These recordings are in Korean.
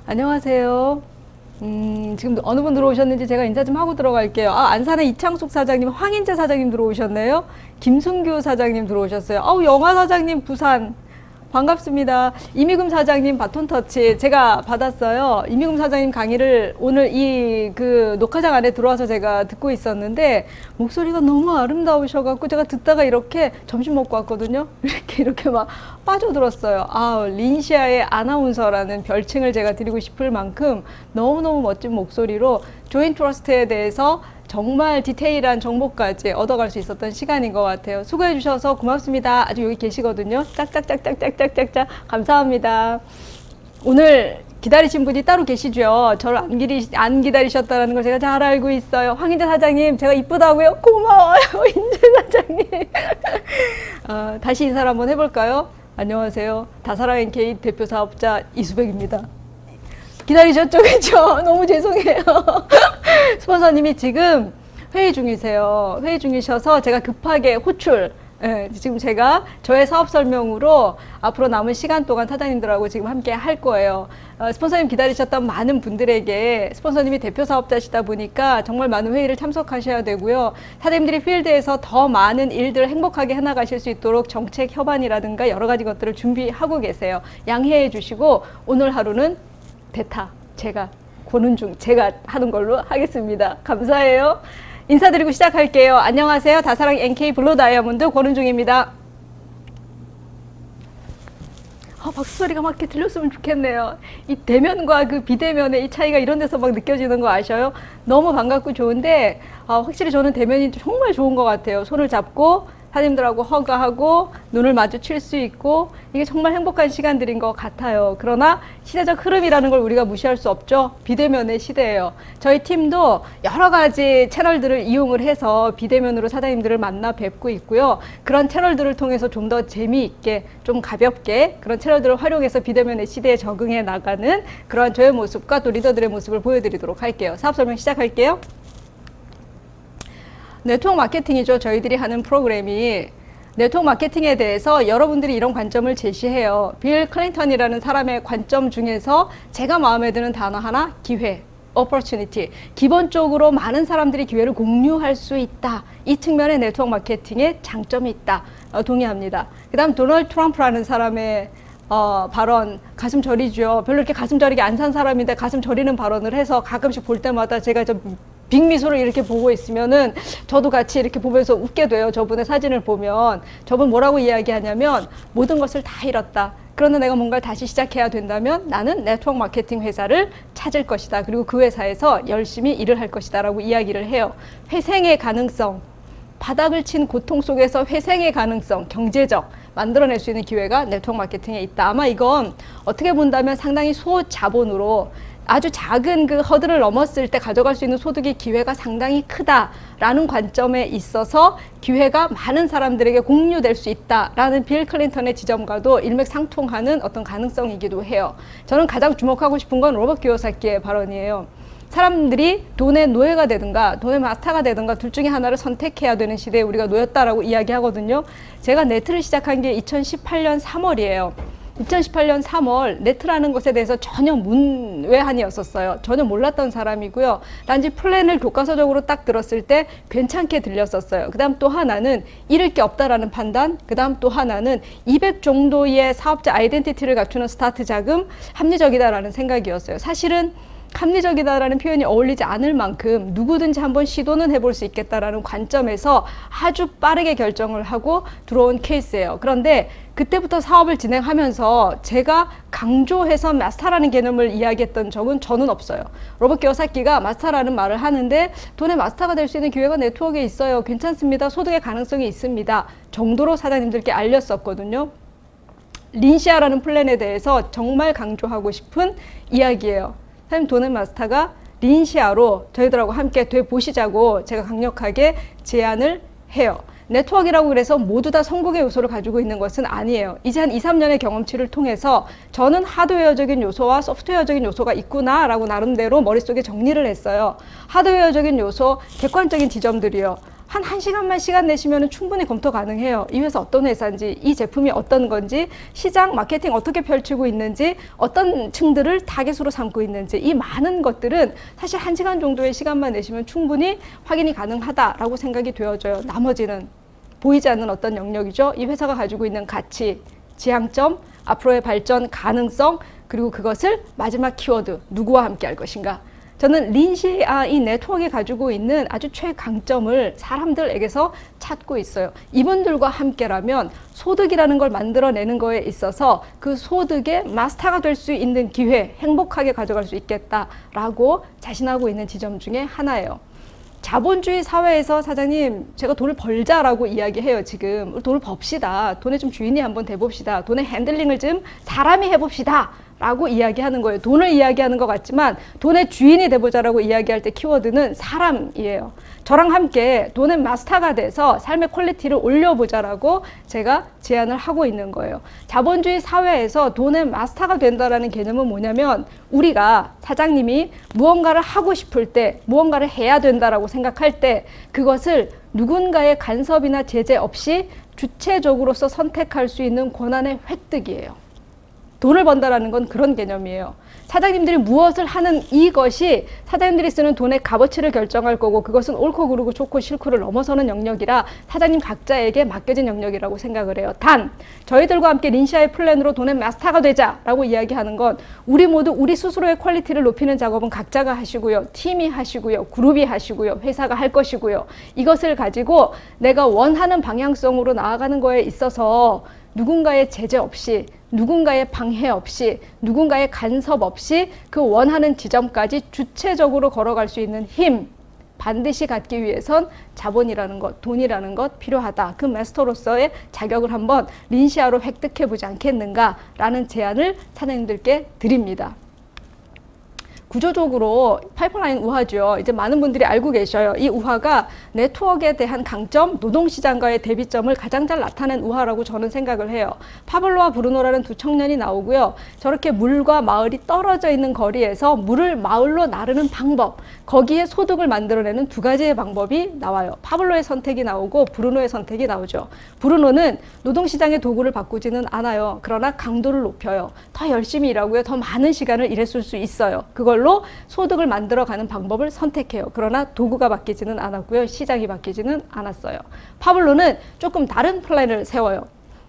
안녕하세요. 지금 어느 분 들어오셨는지 제가 인사 좀 하고 들어갈게요. 안산의 이창숙 사장님, 황인재 사장님 들어오셨네요. 김순규 사장님 들어오셨어요. 영화 사장님 부산. 반갑습니다. 이미금 사장님 바톤 터치 제가 받았어요. 이미금 사장님 강의를 오늘 그 녹화장 안에 들어와서 제가 듣고 있었는데 목소리가 너무 아름다우셔갖고 제가 듣다가 이렇게 점심 먹고 왔거든요. 이렇게 막 빠져들었어요. 린시아의 아나운서라는 별칭을 제가 드리고 싶을 만큼 너무너무 멋진 목소리로 조인 트러스트에 대해서 정말 디테일한 정보까지 얻어갈 수 있었던 시간인 것 같아요. 수고해 주셔서 고맙습니다. 아직 여기 계시거든요. 짝짝짝짝짝짝짝짝 감사합니다. 오늘 기다리신 분이 따로 계시죠. 저를 안 기다리셨다는 걸 제가 잘 알고 있어요. 황인재 사장님 제가 이쁘다고요? 고마워요. 인재 사장님. 다시 인사를 한번 해볼까요? 안녕하세요. 다사랑 NK 대표 사업자 이수백입니다. 기다리셨죠? 그렇죠? 너무 죄송해요. 스폰서님이 지금 회의 중이세요. 회의 중이셔서 제가 급하게 호출. 지금 제가 저의 사업 설명으로 앞으로 남은 시간 동안 사장님들하고 지금 함께 할 거예요. 스폰서님 기다리셨던 많은 분들에게 스폰서님이 대표 사업자시다 보니까 정말 많은 회의를 참석하셔야 되고요. 사장님들이 필드에서 더 많은 일들을 행복하게 해나가실 수 있도록 정책 협안이라든가 여러 가지 것들을 준비하고 계세요. 양해해 주시고 오늘 하루는 대타 제가 제가 하는 걸로 하겠습니다. 감사해요. 인사드리고 시작할게요. 안녕하세요. 다사랑 NK 블루 다이아몬드 권은중입니다. 박수 소리가 막 이렇게 들렸으면 좋겠네요. 이 대면과 그 비대면의 이 차이가 이런 데서 막 느껴지는 거 아셔요? 너무 반갑고 좋은데 확실히 저는 대면이 정말 좋은 것 같아요. 손을 잡고 사장님들하고 허가하고 눈을 마주칠 수 있고 이게 정말 행복한 시간들인 것 같아요. 그러나 시대적 흐름이라는 걸 우리가 무시할 수 없죠. 비대면의 시대예요. 저희 팀도 여러 가지 채널들을 이용을 해서 비대면으로 사장님들을 만나 뵙고 있고요. 그런 채널들을 통해서 좀 더 재미있게 좀 가볍게 그런 채널들을 활용해서 비대면의 시대에 적응해 나가는 그런 저의 모습과 또 리더들의 모습을 보여드리도록 할게요. 사업 설명 시작할게요. 네트워크 마케팅이죠. 저희들이 하는 프로그램이 네트워크 마케팅에 대해서 여러분들이 이런 관점을 제시해요. 빌 클린턴이라는 사람의 관점 중에서 제가 마음에 드는 단어 하나, 기회, opportunity. 기본적으로 많은 사람들이 기회를 공유할 수 있다. 이 측면에 네트워크 마케팅에 장점이 있다. 동의합니다. 그 다음 도널드 트럼프라는 사람의 발언 가슴 저리죠. 별로 이렇게 가슴 저리게 안 산 사람인데 가슴 저리는 발언을 해서 가끔씩 볼 때마다 제가 좀 빅미소를 이렇게 보고 있으면은 저도 같이 이렇게 보면서 웃게 돼요. 저분의 사진을 보면 저분 뭐라고 이야기하냐면 모든 것을 다 잃었다. 그러나 내가 뭔가를 다시 시작해야 된다면 나는 네트워크 마케팅 회사를 찾을 것이다. 그리고 그 회사에서 열심히 일을 할 것이다 라고 이야기를 해요. 회생의 가능성, 바닥을 친 고통 속에서 회생의 가능성, 경제적 만들어낼 수 있는 기회가 네트워크 마케팅에 있다. 아마 이건 어떻게 본다면 상당히 소자본으로 아주 작은 그 허들을 넘었을 때 가져갈 수 있는 소득의 기회가 상당히 크다라는 관점에 있어서 기회가 많은 사람들에게 공유될 수 있다라는 빌 클린턴의 지점과도 일맥상통하는 어떤 가능성이기도 해요. 저는 가장 주목하고 싶은 건 로버트 키요사키의 발언이에요. 사람들이 돈의 노예가 되든가 돈의 마스터가 되든가 둘 중에 하나를 선택해야 되는 시대에 우리가 놓였다라고 이야기하거든요. 제가 네트를 시작한 게 2018년 3월이에요. 2018년 3월 네트라는 것에 대해서 전혀 문외한이었었어요. 전혀 몰랐던 사람이고요. 단지 플랜을 교과서적으로 딱 들었을 때 괜찮게 들렸었어요. 그 다음 또 하나는 잃을 게 없다라는 판단, 그 다음 또 하나는 200 정도의 사업자 아이덴티티를 갖추는 스타트 자금 합리적이다라는 생각이었어요. 사실은 합리적이다라는 표현이 어울리지 않을 만큼 누구든지 한번 시도는 해볼 수 있겠다라는 관점에서 아주 빠르게 결정을 하고 들어온 케이스예요. 그런데 그때부터 사업을 진행하면서 제가 강조해서 마스터라는 개념을 이야기했던 적은 저는 없어요. 로버트 키요사키가 마스터라는 말을 하는데 돈의 마스터가 될 수 있는 기회가 네트워크에 있어요. 괜찮습니다. 소득의 가능성이 있습니다. 정도로 사장님들께 알렸었거든요. 린시아라는 플랜에 대해서 정말 강조하고 싶은 이야기예요. 사장님 돈의 마스터가 린시아로 저희들하고 함께 돼 보시자고 제가 강력하게 제안을 해요. 네트워크라고 그래서 모두 다 성공의 요소를 가지고 있는 것은 아니에요. 이제 한 2, 3년의 경험치를 통해서 저는 하드웨어적인 요소와 소프트웨어적인 요소가 있구나 라고 나름대로 머릿속에 정리를 했어요. 하드웨어적인 요소, 객관적인 지점들이요. 한 1시간만 시간 내시면 충분히 검토 가능해요. 이 회사 어떤 회사인지, 이 제품이 어떤 건지, 시장 마케팅 어떻게 펼치고 있는지, 어떤 층들을 타겟으로 삼고 있는지, 이 많은 것들은 사실 1시간 정도의 시간만 내시면 충분히 확인이 가능하다라고 생각이 되어져요. 나머지는 보이지 않는 어떤 영역이죠. 이 회사가 가지고 있는 가치, 지향점, 앞으로의 발전 가능성, 그리고 그것을 마지막 키워드, 누구와 함께 할 것인가. 저는 린시아 이 네트워크에 가지고 있는 아주 최강점을 사람들에게서 찾고 있어요. 이분들과 함께라면 소득이라는 걸 만들어내는 거에 있어서 그 소득의 마스터가 될 수 있는 기회, 행복하게 가져갈 수 있겠다라고 자신하고 있는 지점 중에 하나예요. 자본주의 사회에서 사장님 제가 돈을 벌자라고 이야기해요. 지금 돈을 법시다. 돈의 좀 주인이 한번 돼봅시다. 돈의 핸들링을 좀 사람이 해봅시다 라고 이야기하는 거예요. 돈을 이야기하는 것 같지만 돈의 주인이 돼보자라고 이야기할 때 키워드는 사람이에요. 저랑 함께 돈의 마스터가 돼서 삶의 퀄리티를 올려보자라고 제가 제안을 하고 있는 거예요. 자본주의 사회에서 돈의 마스터가 된다라는 개념은 뭐냐면 우리가 사장님이 무언가를 하고 싶을 때 무언가를 해야 된다라고 생각할 때 그것을 누군가의 간섭이나 제재 없이 주체적으로서 선택할 수 있는 권한의 획득이에요. 돈을 번다라는 건 그런 개념이에요. 사장님들이 무엇을 하는 이것이 사장님들이 쓰는 돈의 값어치를 결정할 거고 그것은 옳고 그르고 좋고 싫고를 넘어서는 영역이라 사장님 각자에게 맡겨진 영역이라고 생각을 해요. 단 저희들과 함께 린시아의 플랜으로 돈의 마스터가 되자라고 이야기하는 건 우리 모두 우리 스스로의 퀄리티를 높이는 작업은 각자가 하시고요. 팀이 하시고요. 그룹이 하시고요. 회사가 할 것이고요. 이것을 가지고 내가 원하는 방향성으로 나아가는 거에 있어서 누군가의 제재 없이 누군가의 방해 없이 누군가의 간섭 없이 그 원하는 지점까지 주체적으로 걸어갈 수 있는 힘 반드시 갖기 위해선 자본이라는 것, 돈이라는 것 필요하다. 그 마스터로서의 자격을 한번 린시아로 획득해 보지 않겠는가라는 제안을 사장님들께 드립니다. 구조적으로 파이프라인 우화죠. 이제 많은 분들이 알고 계셔요. 이 우화가 네트워크에 대한 강점, 노동시장과의 대비점을 가장 잘 나타낸 우화라고 저는 생각을 해요. 파블로와 브루노라는 두 청년이 나오고요. 저렇게 물과 마을이 떨어져 있는 거리에서 물을 마을로 나르는 방법, 거기에 소득을 만들어내는 두 가지의 방법이 나와요. 파블로의 선택이 나오고 브루노의 선택이 나오죠. 브루노는 노동시장의 도구를 바꾸지는 않아요. 그러나 강도를 높여요. 더 열심히 일하고요. 더 많은 시간을 일했을 수 있어요. 그걸로 소득을 만들어가는 방법을 선택해요. 그러나 도구가 바뀌지는 않았고요. 시장이 바뀌지는 않았어요. 파블로는 조금 다른 플랜을 세워요.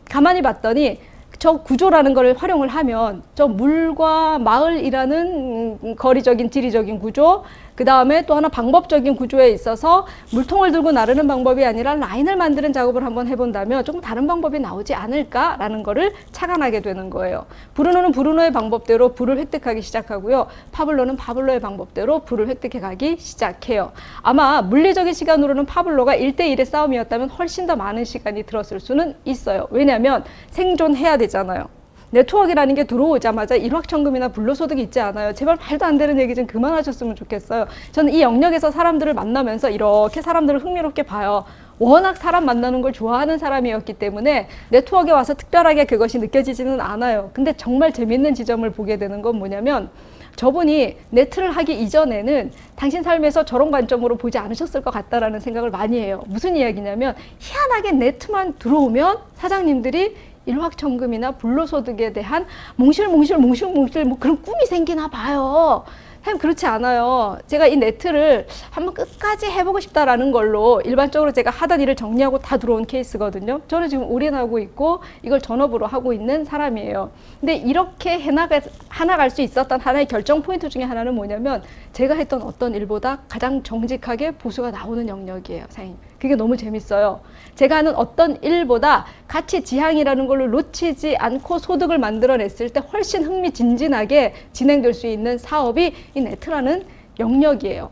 가만히 봤더니 저 구조라는 걸 활용을 하면 저 물과 마을이라는 거리적인 지리적인 구조, 그 다음에 또 하나 방법적인 구조에 있어서 물통을 들고 나르는 방법이 아니라 라인을 만드는 작업을 한번 해본다면 조금 다른 방법이 나오지 않을까라는 거를 착안하게 되는 거예요. 브루노는 브루노의 방법대로 부를 획득하기 시작하고요. 파블로는 파블로의 방법대로 부를 획득해 가기 시작해요. 아마 물리적인 시간으로는 파블로가 1대1의 싸움이었다면 훨씬 더 많은 시간이 들었을 수는 있어요. 왜냐하면 생존해야 되잖아요. 네트워크라는 게 들어오자마자 일확천금이나 불로소득이 있지 않아요. 제발 말도 안 되는 얘기 좀 그만하셨으면 좋겠어요. 저는 이 영역에서 사람들을 만나면서 이렇게 사람들을 흥미롭게 봐요. 워낙 사람 만나는 걸 좋아하는 사람이었기 때문에 네트워크에 와서 특별하게 그것이 느껴지지는 않아요. 근데 정말 재밌는 지점을 보게 되는 건 뭐냐면 저분이 네트를 하기 이전에는 당신 삶에서 저런 관점으로 보지 않으셨을 것 같다라는 생각을 많이 해요. 무슨 이야기냐면 희한하게 네트만 들어오면 사장님들이 일확천금이나 불로소득에 대한 몽실몽실 뭐 그런 꿈이 생기나 봐요. 사실 그렇지 않아요. 제가 이 네트를 한번 끝까지 해보고 싶다라는 걸로 일반적으로 제가 하던 일을 정리하고 다 들어온 케이스거든요. 저는 지금 올인하고 있고 이걸 전업으로 하고 있는 사람이에요. 근데 이렇게 해나갈 수 있었던 하나의 결정 포인트 중에 하나는 뭐냐면 제가 했던 어떤 일보다 가장 정직하게 보수가 나오는 영역이에요. 사장님. 그게 너무 재밌어요. 제가 하는 어떤 일보다 가치 지향이라는 걸로 놓치지 않고 소득을 만들어냈을 때 훨씬 흥미진진하게 진행될 수 있는 사업이 이 네트라는 영역이에요.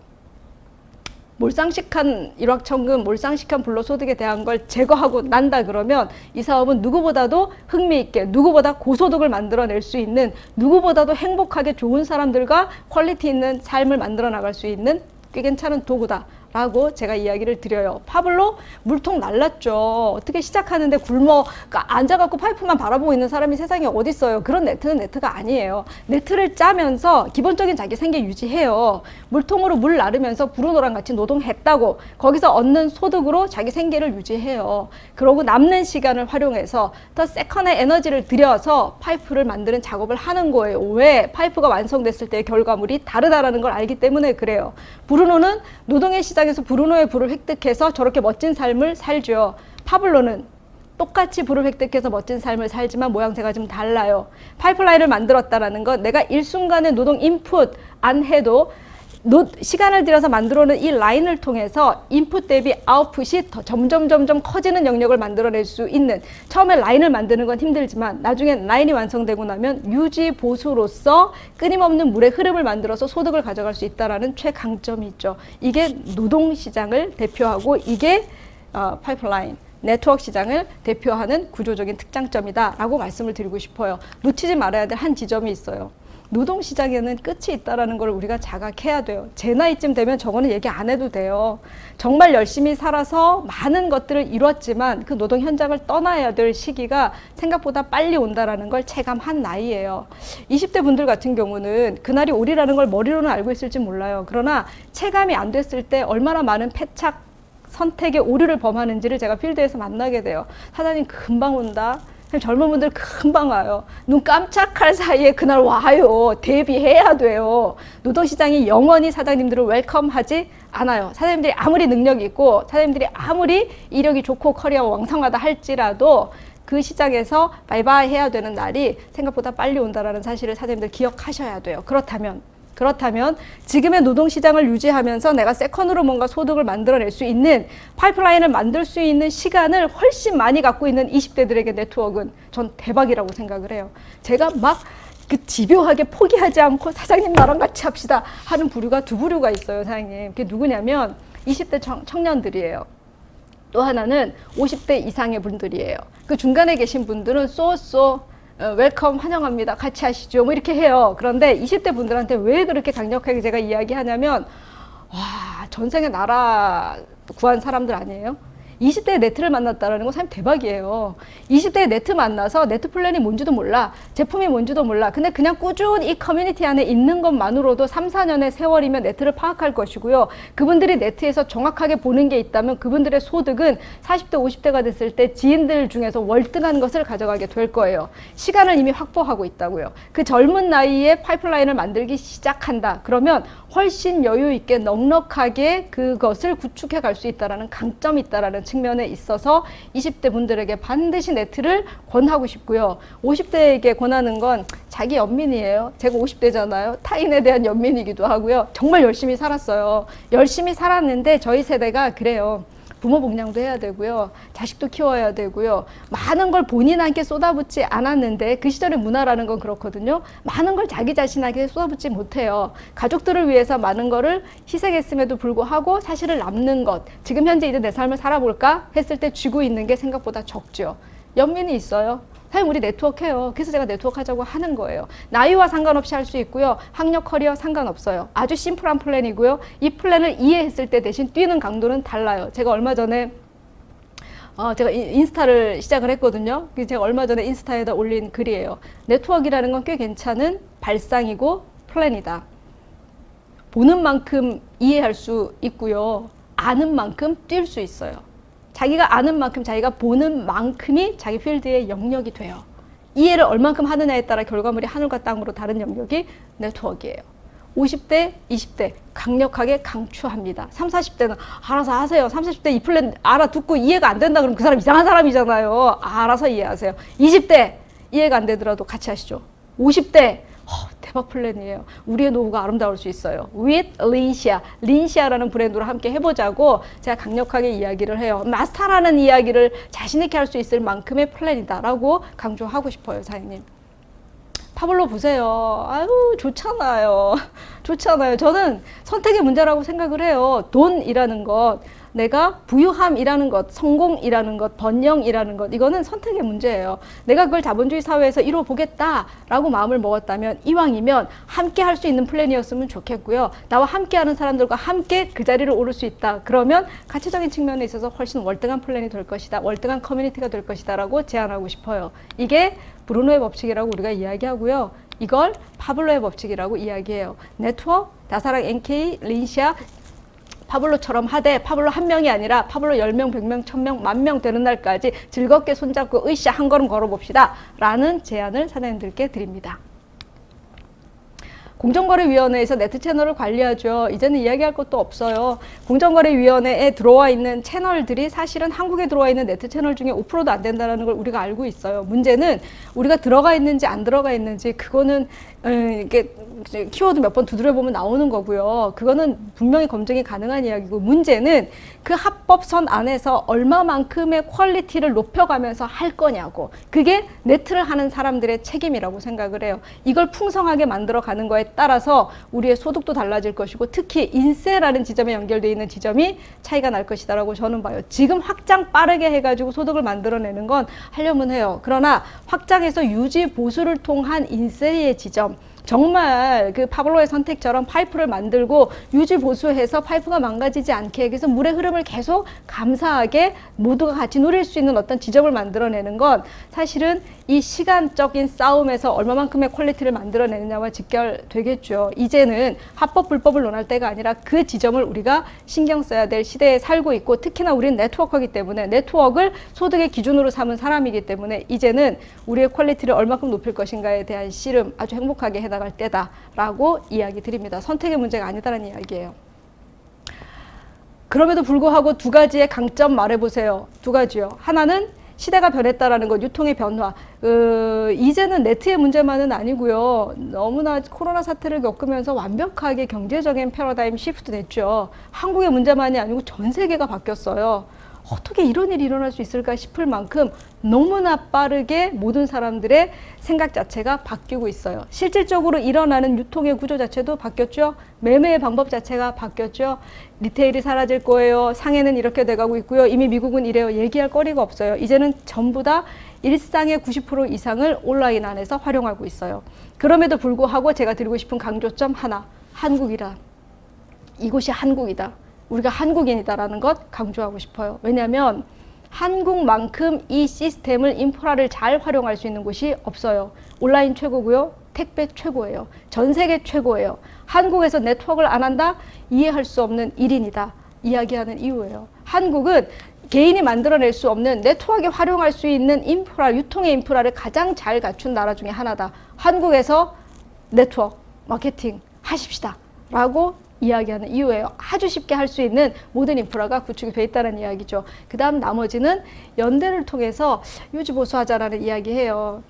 몰상식한 일확천금, 몰상식한 불로소득에 대한 걸 제거하고 난다 그러면 이 사업은 누구보다도 흥미있게, 누구보다 고소득을 만들어낼 수 있는, 누구보다도 행복하게 좋은 사람들과 퀄리티 있는 삶을 만들어 나갈 수 있는 꽤 괜찮은 도구다 라고 제가 이야기를 드려요. 파블로 물통 날랐죠. 어떻게 시작하는데 굶어 앉아갖고 파이프만 바라보고 있는 사람이 세상에 어디 있어요. 그런 네트는 네트가 아니에요. 네트를 짜면서 기본적인 자기 생계 유지해요. 물통으로 물 나르면서 브루노랑 같이 노동했다고 거기서 얻는 소득으로 자기 생계를 유지해요. 그러고 남는 시간을 활용해서 더 세컨의 에너지를 들여서 파이프를 만드는 작업을 하는 거예요. 왜? 파이프가 완성됐을 때의 결과물이 다르다라는 걸 알기 때문에 그래요. 브루노는 노동의 시장에서 브루노의 부를 획득해서 저렇게 멋진 삶을 살죠. 파블로는 똑같이 부를 획득해서 멋진 삶을 살지만 모양새가 좀 달라요. 파이프라인을 만들었다라는 건 내가 일순간에 노동 인풋 안 해도 시간을 들여서 만들어낸 이 라인을 통해서 인풋 대비 아웃풋이 더 점점 커지는 영역을 만들어낼 수 있는, 처음에 라인을 만드는 건 힘들지만 나중에 라인이 완성되고 나면 유지 보수로서 끊임없는 물의 흐름을 만들어서 소득을 가져갈 수 있다는 최강점이 있죠. 이게 노동시장을 대표하고 이게 파이프라인 네트워크 시장을 대표하는 구조적인 특장점이다 라고 말씀을 드리고 싶어요. 놓치지 말아야 될 한 지점이 있어요. 노동시장에는 끝이 있다는 걸 우리가 자각해야 돼요. 제 나이쯤 되면 저거는 얘기 안 해도 돼요. 정말 열심히 살아서 많은 것들을 이뤘지만 그 노동 현장을 떠나야 될 시기가 생각보다 빨리 온다는 걸 체감한 나이예요. 20대 분들 같은 경우는 그날이 오리라는 걸 머리로는 알고 있을지 몰라요. 그러나 체감이 안 됐을 때 얼마나 많은 패착 선택의 오류를 범하는지를 제가 필드에서 만나게 돼요. 사장님 금방 온다. 젊은 분들 금방 와요. 눈 깜짝할 사이에 그날 와요. 대비해야 돼요. 노동시장이 영원히 사장님들을 웰컴하지 않아요. 사장님들이 아무리 능력이 있고 사장님들이 아무리 이력이 좋고 커리어가 왕성하다 할지라도 그 시장에서 바이바이 해야 되는 날이 생각보다 빨리 온다는 사실을 사장님들 기억하셔야 돼요. 그렇다면 지금의 노동시장을 유지하면서 내가 세컨으로 뭔가 소득을 만들어낼 수 있는 파이프라인을 만들 수 있는 시간을 훨씬 많이 갖고 있는 20대들에게 네트워크는 전 대박이라고 생각을 해요. 제가 막 그 집요하게 포기하지 않고 사장님 나랑 같이 합시다 하는 부류가 두 부류가 있어요. 사장님. 그게 누구냐면 20대 청년들이에요. 또 하나는 50대 이상의 분들이에요. 그 중간에 계신 분들은 웰컴 환영합니다. 같이 하시죠. 뭐 이렇게 해요. 그런데 20대 분들한테 왜 그렇게 강력하게 제가 이야기하냐면 전생에 나라 구한 사람들 아니에요? 20대에 네트를 만났다는 건 참 대박이에요. 20대에 네트 만나서 네트 플랜이 뭔지도 몰라. 제품이 뭔지도 몰라. 근데 그냥 꾸준히 이 커뮤니티 안에 있는 것만으로도 3, 4년의 세월이면 네트를 파악할 것이고요. 그분들이 네트에서 정확하게 보는 게 있다면 그분들의 소득은 40대, 50대가 됐을 때 지인들 중에서 월등한 것을 가져가게 될 거예요. 시간을 이미 확보하고 있다고요. 그 젊은 나이에 파이프라인을 만들기 시작한다. 그러면 훨씬 여유 있게 넉넉하게 그것을 구축해 갈 수 있다는 강점이 있다는 측면에 있어서 20대 분들에게 반드시 네트를 권하고 싶고요. 50대에게 권하는 건 자기 연민이에요. 제가 50대잖아요. 타인에 대한 연민이기도 하고요. 정말 열심히 살았어요. 열심히 살았는데 저희 세대가 그래요. 부모 복양도 해야 되고요. 자식도 키워야 되고요. 많은 걸 본인한테 쏟아붓지 않았는데 그 시절의 문화라는 건 그렇거든요. 많은 걸 자기 자신에게 쏟아붓지 못해요. 가족들을 위해서 많은 거를 희생했음에도 불구하고 사실을 남는 것. 지금 현재 이제 내 삶을 살아볼까 했을 때 쥐고 있는 게 생각보다 적죠. 연민이 있어요. 사실 우리 네트워크 해요. 그래서 제가 네트워크 하자고 하는 거예요. 나이와 상관없이 할 수 있고요. 학력, 커리어 상관없어요. 아주 심플한 플랜이고요. 이 플랜을 이해했을 때 대신 뛰는 강도는 달라요. 제가 얼마 전에 제가 인스타를 시작을 했거든요. 제가 얼마 전에 인스타에다 올린 글이에요. 네트워크라는 건 꽤 괜찮은 발상이고 플랜이다. 보는 만큼 이해할 수 있고요. 아는 만큼 뛸 수 있어요. 자기가 아는 만큼 자기가 보는 만큼이 자기 필드의 영역이 돼요. 이해를 얼만큼 하느냐에 따라 결과물이 하늘과 땅으로 다른 영역이 네트워크예요. 50대, 20대 강력하게 강추합니다. 30, 40대는 알아서 하세요. 30, 40대 이 플랜 알아듣고 이해가 안 된다 그러면 그 사람 이상한 사람이잖아요. 알아서 이해하세요. 20대 이해가 안 되더라도 같이 하시죠. 50대 대박 플랜이에요. 우리의 노후가 아름다울 수 있어요. With 린시아라는 브랜드로 함께 해보자고 제가 강력하게 이야기를 해요. 마스터라는 이야기를 자신 있게 할 수 있을 만큼의 플랜이다라고 강조하고 싶어요, 사장님. 파블로 보세요. 아유, 좋잖아요. 좋잖아요. 저는 선택의 문제라고 생각을 해요. 돈이라는 것, 내가 부유함이라는 것, 성공이라는 것, 번영이라는 것, 이거는 선택의 문제예요. 내가 그걸 자본주의 사회에서 이뤄보겠다라고 마음을 먹었다면, 이왕이면 함께 할 수 있는 플랜이었으면 좋겠고요. 나와 함께 하는 사람들과 함께 그 자리를 오를 수 있다. 그러면 가치적인 측면에 있어서 훨씬 월등한 플랜이 될 것이다. 월등한 커뮤니티가 될 것이다. 라고 제안하고 싶어요. 이게 브루노의 법칙이라고 우리가 이야기하고요. 이걸 파블로의 법칙이라고 이야기해요. 네트워크, 다사랑, NK, 린시아, 파블로처럼 하되 파블로 한 명이 아니라 파블로 10명, 100명, 1000명, 10,000명 되는 날까지 즐겁게 손잡고 으쌰 한 걸음 걸어봅시다. 라는 제안을 사장님들께 드립니다. 공정거래위원회에서 네트 채널을 관리하죠. 이제는 이야기할 것도 없어요. 공정거래위원회에 들어와 있는 채널들이 사실은 한국에 들어와 있는 네트 채널 중에 5%도 안 된다는 걸 우리가 알고 있어요. 문제는 우리가 들어가 있는지 안 들어가 있는지 그거는 이게 키워드 몇 번 두드려보면 나오는 거고요. 그거는 분명히 검증이 가능한 이야기고, 문제는 그 합법선 안에서 얼마만큼의 퀄리티를 높여가면서 할 거냐고. 그게 네트를 하는 사람들의 책임이라고 생각을 해요. 이걸 풍성하게 만들어가는 거에 따라서 우리의 소득도 달라질 것이고, 특히 인세라는 지점에 연결되어 있는 지점이 차이가 날 것이다라고 저는 봐요. 지금 확장 빠르게 해가지고 소득을 만들어내는 건 하려면 해요. 그러나 확장해서 유지 보수를 통한 인세의 지점, 정말 그 파블로의 선택처럼 파이프를 만들고 유지 보수해서 파이프가 망가지지 않게, 그래서 물의 흐름을 계속 감사하게 모두가 같이 누릴 수 있는 어떤 지점을 만들어내는 건 사실은 이 시간적인 싸움에서 얼마만큼의 퀄리티를 만들어내느냐와 직결되겠죠. 이제는 합법 불법을 논할 때가 아니라 그 지점을 우리가 신경 써야 될 시대에 살고 있고, 특히나 우리는 네트워커이기 때문에, 네트워크를 소득의 기준으로 삼은 사람이기 때문에 이제는 우리의 퀄리티를 얼마큼 높일 것인가에 대한 씨름 아주 행복하게 해나갈 때다라고 이야기 드립니다. 선택의 문제가 아니다라는 이야기예요. 그럼에도 불구하고 두 가지의 강점 말해보세요. 두 가지요. 하나는 시대가 변했다라는 것, 유통의 변화. 이제는 네트의 문제만은 아니고요. 너무나 코로나 사태를 겪으면서 완벽하게 경제적인 패러다임 시프트 됐죠. 한국의 문제만이 아니고 전 세계가 바뀌었어요. 어떻게 이런 일이 일어날 수 있을까 싶을 만큼 너무나 빠르게 모든 사람들의 생각 자체가 바뀌고 있어요. 실질적으로 일어나는 유통의 구조 자체도 바뀌었죠. 매매의 방법 자체가 바뀌었죠. 리테일이 사라질 거예요. 상해는 이렇게 돼가고 있고요. 이미 미국은 이래요. 얘기할 거리가 없어요. 이제는 전부 다 일상의 90% 이상을 온라인 안에서 활용하고 있어요. 그럼에도 불구하고 제가 드리고 싶은 강조점 하나, 한국이라. 이곳이 한국이다. 우리가 한국인이다라는 것 강조하고 싶어요. 왜냐하면 한국만큼 이 시스템을, 인프라를 잘 활용할 수 있는 곳이 없어요. 온라인 최고고요. 택배 최고예요. 전 세계 최고예요. 한국에서 네트워크를 안 한다? 이해할 수 없는 일인이다. 이야기하는 이유예요. 한국은 개인이 만들어낼 수 없는 네트워크에 활용할 수 있는 인프라, 유통의 인프라를 가장 잘 갖춘 나라 중에 하나다. 한국에서 네트워크, 마케팅 하십시다. 라고 이야기하는 이유예요. 아주 쉽게 할 수 있는 모든 인프라가 구축이 돼 있다는 이야기죠. 그 다음 나머지는 연대를 통해서 유지보수하자라는 이야기해요.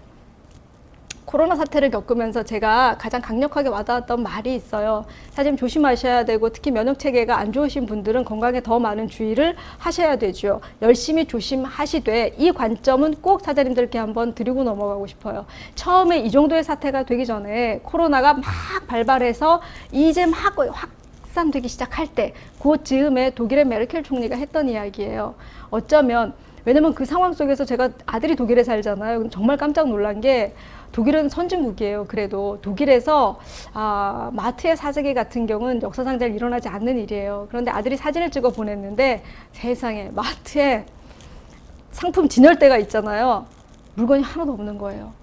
코로나 사태를 겪으면서 제가 가장 강력하게 와닿았던 말이 있어요. 사실 조심하셔야 되고, 특히 면역체계가 안 좋으신 분들은 건강에 더 많은 주의를 하셔야 되죠. 열심히 조심하시되, 이 관점은 꼭 사장님들께 한번 드리고 넘어가고 싶어요. 처음에 이 정도의 사태가 되기 전에 코로나가 막 발발해서 이제 막 확산되기 시작할 때, 그 즈음에 독일의 메르켈 총리가 했던 이야기예요. 어쩌면, 왜냐면 그 상황 속에서 제가 아들이 독일에 살잖아요. 정말 깜짝 놀란 게, 독일은 선진국이에요. 그래도 독일에서 마트의 사재기 같은 경우는 역사상 잘 일어나지 않는 일이에요. 그런데 아들이 사진을 찍어 보냈는데, 세상에 마트에 상품 진열대가 있잖아요. 물건이 하나도 없는 거예요.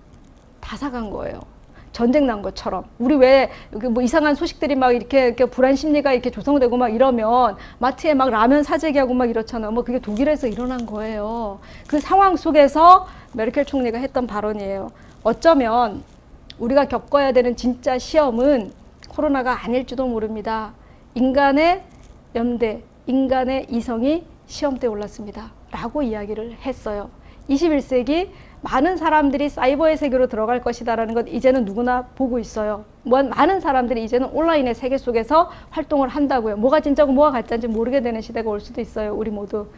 다 사간 거예요. 전쟁 난 것처럼. 우리 왜 뭐 이상한 소식들이 막 이렇게 불안 심리가 이렇게 조성되고 막 이러면 마트에 막 라면 사재기하고 막 이렇잖아요. 뭐 그게 독일에서 일어난 거예요. 그 상황 속에서 메르켈 총리가 했던 발언이에요. 어쩌면 우리가 겪어야 되는 진짜 시험은 코로나가 아닐지도 모릅니다. 인간의 연대, 인간의 이성이 시험대에 올랐습니다. 라고 이야기를 했어요. 21세기 많은 사람들이 사이버의 세계로 들어갈 것이다라는 것 이제는 누구나 보고 있어요. 많은 사람들이 이제는 온라인의 세계 속에서 활동을 한다고요. 뭐가 진짜고 뭐가 가짜인지 모르게 되는 시대가 올 수도 있어요. 우리 모두.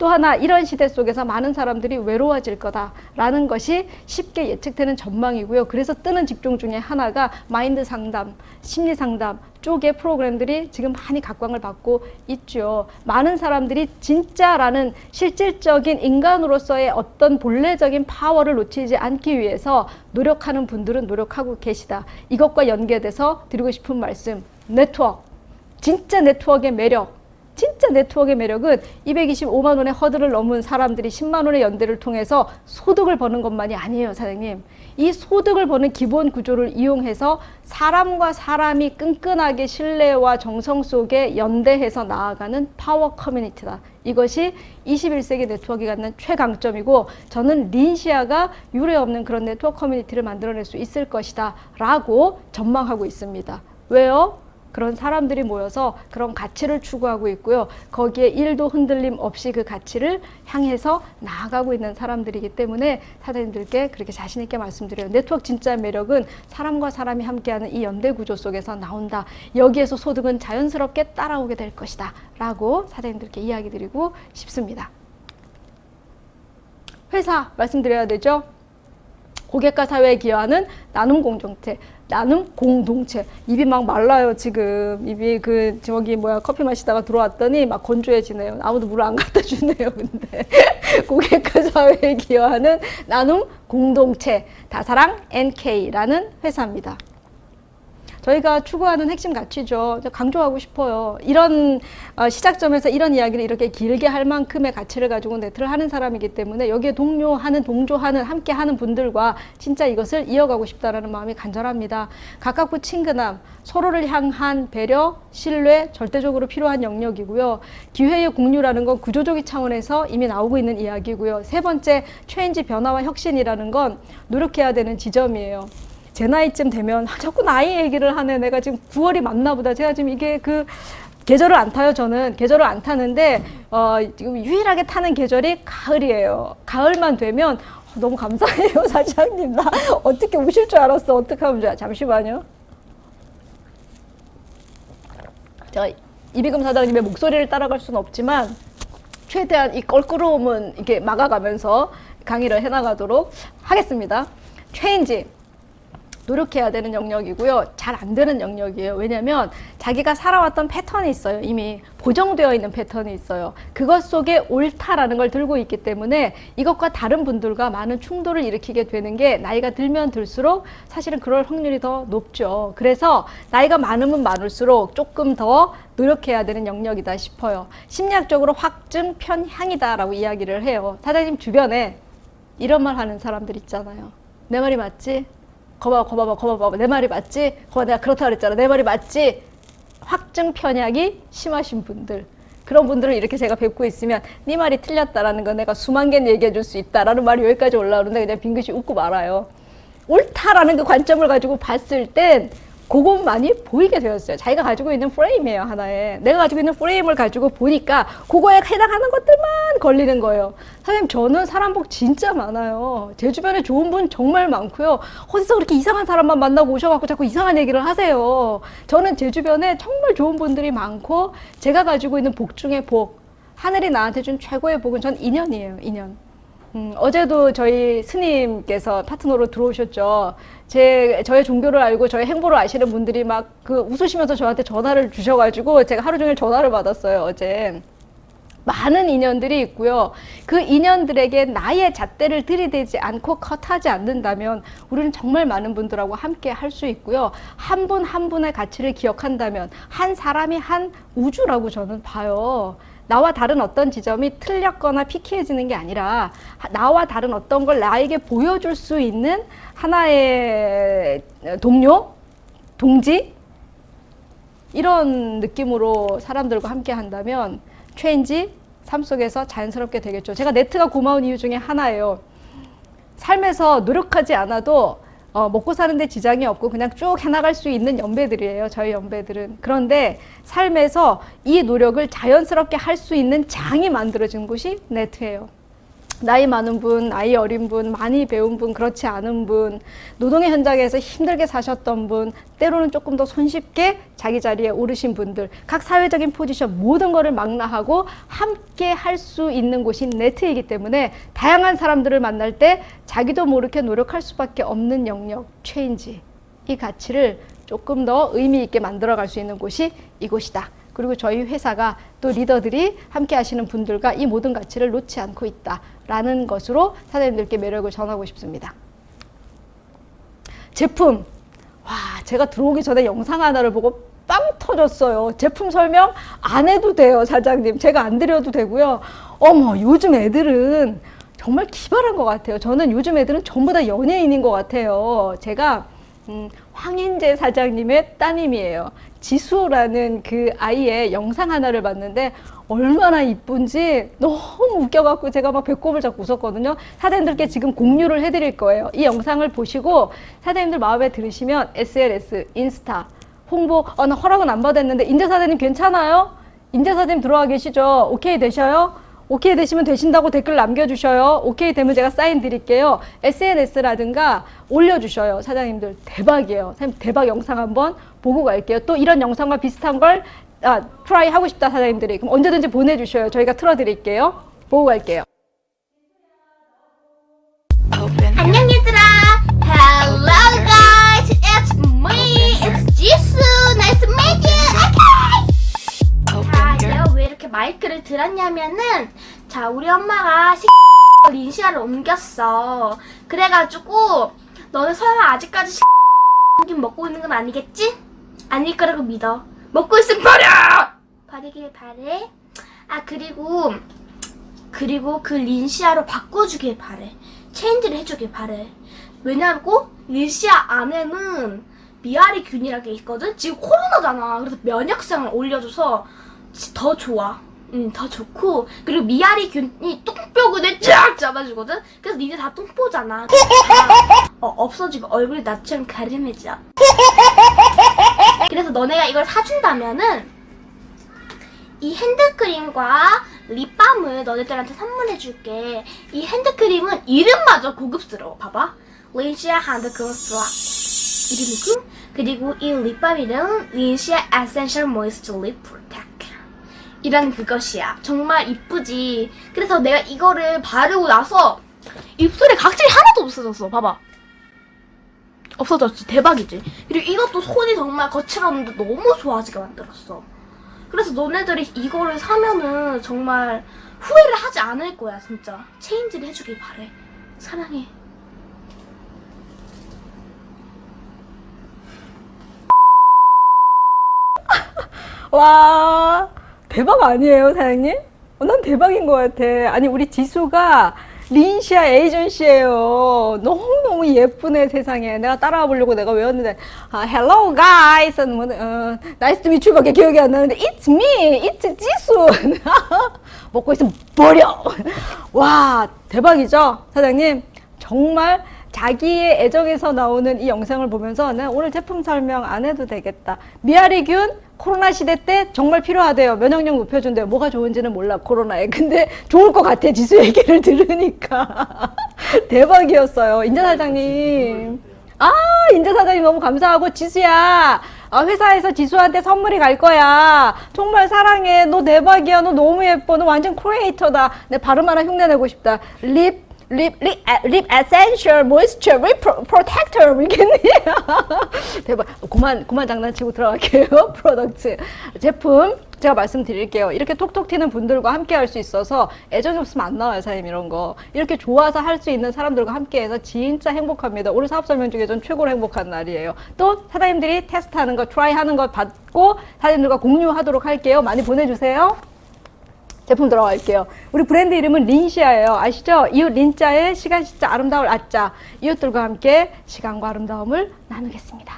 또 하나 이런 시대 속에서 많은 사람들이 외로워질 거다라는 것이 쉽게 예측되는 전망이고요. 그래서 뜨는 직종 중에 하나가 마인드 상담, 심리 상담 쪽의 프로그램들이 지금 많이 각광을 받고 있죠. 많은 사람들이 진짜라는 실질적인 인간으로서의 어떤 본래적인 파워를 놓치지 않기 위해서 노력하는 분들은 노력하고 계시다. 이것과 연계돼서 드리고 싶은 말씀, 네트워크, 진짜 네트워크의 매력. 진짜 네트워크의 매력은 225만 원의 허들을 넘은 사람들이 10만 원의 연대를 통해서 소득을 버는 것만이 아니에요, 사장님. 이 소득을 버는 기본 구조를 이용해서 사람과 사람이 끈끈하게 신뢰와 정성 속에 연대해서 나아가는 파워 커뮤니티다. 이것이 21세기 네트워크가 갖는 최강점이고, 저는 린시아가 유례 없는 그런 네트워크 커뮤니티를 만들어낼 수 있을 것이다 라고 전망하고 있습니다. 왜요? 그런 사람들이 모여서 그런 가치를 추구하고 있고요. 거기에 일도 흔들림 없이 그 가치를 향해서 나아가고 있는 사람들이기 때문에 사장님들께 그렇게 자신 있게 말씀드려요. 네트워크 진짜 매력은 사람과 사람이 함께하는 이 연대 구조 속에서 나온다. 여기에서 소득은 자연스럽게 따라오게 될 것이다 라고 사장님들께 이야기 드리고 싶습니다. 회사 말씀드려야 되죠. 고객과 사회에 기여하는 나눔 공동체, 나눔 공동체. 입이 막 말라요, 지금. 입이 커피 마시다가 들어왔더니 막 건조해지네요. 아무도 물을 안 갖다 주네요, 근데. 고객과 사회에 기여하는 나눔 공동체, 다사랑 NK라는 회사입니다. 저희가 추구하는 핵심 가치죠. 강조하고 싶어요. 이런 시작점에서 이런 이야기를 이렇게 길게 할 만큼의 가치를 가지고 네트를 하는 사람이기 때문에 여기에 동료하는, 동조하는, 함께하는 분들과 진짜 이것을 이어가고 싶다라는 마음이 간절합니다. 가깝고 친근함, 서로를 향한 배려, 신뢰, 절대적으로 필요한 영역이고요. 기회의 공유라는 건 구조적인 차원에서 이미 나오고 있는 이야기고요. 세 번째, 체인지, 변화와 혁신이라는 건 노력해야 되는 지점이에요. 제 나이쯤 되면 자꾸 나이 얘기를 하네. 내가 지금 9월이 맞나 보다. 제가 지금 이게 계절을 안 타요. 저는 계절을 안 타는데 지금 유일하게 타는 계절이 가을이에요. 가을만 되면 너무 감사해요, 사장님. 나 어떻게 우실 줄 알았어. 어떻게 하면 좋아. 잠시만요. 제가 이비금 사장님의 목소리를 따라갈 수는 없지만 최대한 이 껄끄러움은 이렇게 막아가면서 강의를 해나가도록 하겠습니다. 체인지. 노력해야 되는 영역이고요. 잘 안 되는 영역이에요. 왜냐하면 자기가 살아왔던 패턴이 있어요. 이미 고정되어 있는 패턴이 있어요. 그것 속에 옳다라는 걸 들고 있기 때문에 이것과 다른 분들과 많은 충돌을 일으키게 되는 게 나이가 들면 들수록 사실은 그럴 확률이 더 높죠. 그래서 나이가 많으면 많을수록 조금 더 노력해야 되는 영역이다 싶어요. 심리학적으로 확증 편향이다라고 이야기를 해요. 사장님 주변에 이런 말 하는 사람들 있잖아요. 내 말이 맞지? 거봐봐. 내 말이 맞지? 거봐, 내가 그렇다 그랬잖아. 내 말이 맞지? 확증 편향이 심하신 분들. 그런 분들을 이렇게 제가 뵙고 있으면 네 말이 틀렸다라는 거 내가 수만 개는 얘기해 줄 수 있다라는 말이 여기까지 올라오는데 그냥 빙긋이 웃고 말아요. 옳다라는 그 관점을 가지고 봤을 땐 그것만이 보이게 되었어요. 자기가 가지고 있는 프레임이에요, 하나에. 내가 가지고 있는 프레임을 가지고 보니까 그거에 해당하는 것들만 걸리는 거예요. 선생님, 저는 사람 복 진짜 많아요. 제 주변에 좋은 분 정말 많고요. 어디서 그렇게 이상한 사람만 만나고 오셔갖고 자꾸 이상한 얘기를 하세요. 저는 제 주변에 정말 좋은 분들이 많고 제가 가지고 있는 복 중에 복, 하늘이 나한테 준 최고의 복은 전 인연이에요, 인연. 어제도 저희 스님께서 파트너로 들어오셨죠. 저의 종교를 알고 저의 행보를 아시는 분들이 막 웃으시면서 저한테 전화를 주셔가지고 제가 하루 종일 전화를 받았어요, 어제. 많은 인연들이 있고요. 그 인연들에게 나의 잣대를 들이대지 않고 컷하지 않는다면 우리는 정말 많은 분들하고 함께 할 수 있고요. 한 분 한 분의 가치를 기억한다면 한 사람이 한 우주라고 저는 봐요. 나와 다른 어떤 지점이 틀렸거나 피키해지는 게 아니라 나와 다른 어떤 걸 나에게 보여줄 수 있는 하나의 동료, 동지 이런 느낌으로 사람들과 함께 한다면 체인지 삶 속에서 자연스럽게 되겠죠. 제가 네트가 고마운 이유 중에 하나예요. 삶에서 노력하지 않아도 먹고 사는데 지장이 없고 그냥 쭉 해나갈 수 있는 연배들이에요. 저희 연배들은. 그런데 삶에서 이 노력을 자연스럽게 할 수 있는 장이 만들어진 곳이 네트예요. 나이 많은 분, 나이 어린 분, 많이 배운 분, 그렇지 않은 분, 노동의 현장에서 힘들게 사셨던 분, 때로는 조금 더 손쉽게 자기 자리에 오르신 분들, 각 사회적인 포지션 모든 것을 망라하고 함께 할 수 있는 곳이 네트이기 때문에 다양한 사람들을 만날 때 자기도 모르게 노력할 수밖에 없는 영역, 체인지, 이 가치를 조금 더 의미 있게 만들어갈 수 있는 곳이 이곳이다. 그리고 저희 회사가 또 리더들이 함께 하시는 분들과 이 모든 가치를 놓지 않고 있다라는 것으로 사장님들께 매력을 전하고 싶습니다. 제품. 와, 제가 들어오기 전에 영상 하나를 보고 빵 터졌어요. 제품 설명 안 해도 돼요, 사장님. 제가 안 드려도 되고요. 어머, 요즘 애들은 정말 기발한 것 같아요. 저는 요즘 애들은 전부 다 연예인인 것 같아요. 제가 황인재 사장님의 따님이에요. 지수라는 그 아이의 영상 하나를 봤는데 얼마나 이쁜지 너무 웃겨갖고 제가 막 배꼽을 잡고 웃었거든요. 사장님들께 지금 공유를 해드릴 거예요. 이 영상을 보시고 사장님들 마음에 들으시면 SLS, 인스타, 홍보, 나 허락은 안 받았는데 인재 사장님 괜찮아요? 인재 사장님 들어와 계시죠? 오케이 되셔요? 오케이 되시면 되신다고 댓글 남겨주셔요. 오케이 되면 제가 사인 드릴게요. SNS라든가 올려주셔요. 사장님들 대박이에요. 사장님 대박 영상 한번 보고 갈게요. 또 이런 영상과 비슷한 걸 트라이 하고 싶다 사장님들이. 그럼 언제든지 보내주셔요. 저희가 틀어드릴게요. 보고 갈게요. 안녕 얘들아. Hello guys. It's me. It's Jisoo. Nice to meet you. Okay. 자, 내가 왜 이렇게 마이크를 들었냐면은 자, 우리 엄마가 린시아를 옮겼어. 그래가지고 너네 설마 아직까지 먹고 있는 건 아니겠지? 아닐 거라고 믿어. 먹고 있으면 버려! 버리길 바래. 그리고 그 린시아로 바꿔주길 바래. 체인지를 해주길 바래. 왜냐고? 린시아 안에는 미아리균이라는 게 있거든? 지금 코로나잖아. 그래서 면역성을 올려줘서 더 좋아. 더 좋고, 그리고 미아리균이 똥뼈근을 쫙 잡아주거든? 그래서 니네 다 똥뽀잖아. 없어지고 얼굴이 나처럼 가름해져. 그래서 너네가 이걸 사준다면은 이 핸드크림과 립밤을 너네들한테 선물해줄게. 이 핸드크림은 이름마저 고급스러워. 봐봐. 린시아 핸드크림 플러스 이름이고, 그리고 이 립밤 이름 린시아 에센셜 모이스처 립 프로텍트. 이런 그것이야. 정말 이쁘지. 그래서 내가 이거를 바르고 나서 입술에 각질이 하나도 없어졌어. 봐봐. 없어졌지. 대박이지. 그리고 이것도 손이 정말 거칠었는데 너무 좋아지게 만들었어. 그래서 너네들이 이거를 사면은 정말 후회를 하지 않을 거야. 진짜 체인지를 해주길 바래. 사랑해. 와, 대박 아니에요, 사장님? 난 대박인 것 같아. 아니, 우리 지수가 린시아 에이전시예요. 너무너무 예쁘네, 세상에. 내가 따라와 보려고 내가 외웠는데, hello guys, nice to meet you 밖에 기억이 안 나는데, it's me, it's 지수. 먹고 있으면 버려. 와, 대박이죠, 사장님? 정말 자기의 애정에서 나오는 이 영상을 보면서 내가 오늘 제품 설명 안 해도 되겠다. 미아리균 코로나 시대 때 정말 필요하대요. 면역력 높여준대요. 뭐가 좋은지는 몰라, 코로나에. 근데 좋을 것 같아, 지수 얘기를 들으니까. 대박이었어요. 인재 사장님. 인재 사장님 너무 감사하고, 지수야. 회사에서 지수한테 선물이 갈 거야. 정말 사랑해. 너 대박이야. 너 너무 예뻐. 너 완전 크리에이터다. 내 발음 하나 흉내내고 싶다. 립 에센셜 모이스처 립 프로텍터 이겠니? 대박. 그만 장난치고 들어갈게요. 프로덕트 제품 제가 말씀드릴게요. 이렇게 톡톡 튀는 분들과 함께 할 수 있어서 애정이 없으면 안 나와요, 사장님. 이런 거 이렇게 좋아서 할 수 있는 사람들과 함께 해서 진짜 행복합니다. 오늘 사업 설명 중에 전 최고로 행복한 날이에요. 또 사장님들이 테스트하는 거, 트라이하는 거 받고 사장님들과 공유하도록 할게요. 많이 보내주세요. 제품 들어갈게요. 우리 브랜드 이름은 린시아예요. 아시죠? 이웃 린자에 시간, 시자, 아름다울 아자. 이웃들과 함께 시간과 아름다움을 나누겠습니다.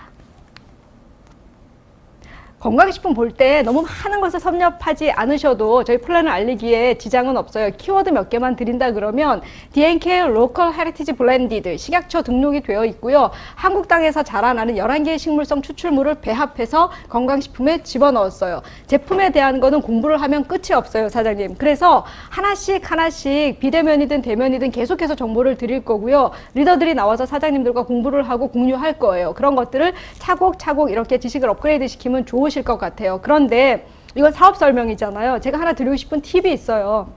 건강식품 볼 때 너무 많은 것을 섭렵하지 않으셔도 저희 플랜을 알리기에 지장은 없어요. 키워드 몇 개만 드린다 그러면 D&K Local Heritage Blended 식약처 등록이 되어 있고요. 한국 땅에서 자라나는 11개의 식물성 추출물을 배합해서 건강식품에 집어넣었어요. 제품에 대한 거는 공부를 하면 끝이 없어요, 사장님. 그래서 하나씩 하나씩 비대면이든 대면이든 계속해서 정보를 드릴 거고요. 리더들이 나와서 사장님들과 공부를 하고 공유할 거예요. 그런 것들을 차곡차곡 이렇게 지식을 업그레이드 시키면 좋으실 것 같아요. 그런데 이건 사업 설명이잖아요. 제가 하나 드리고 싶은 팁이 있어요.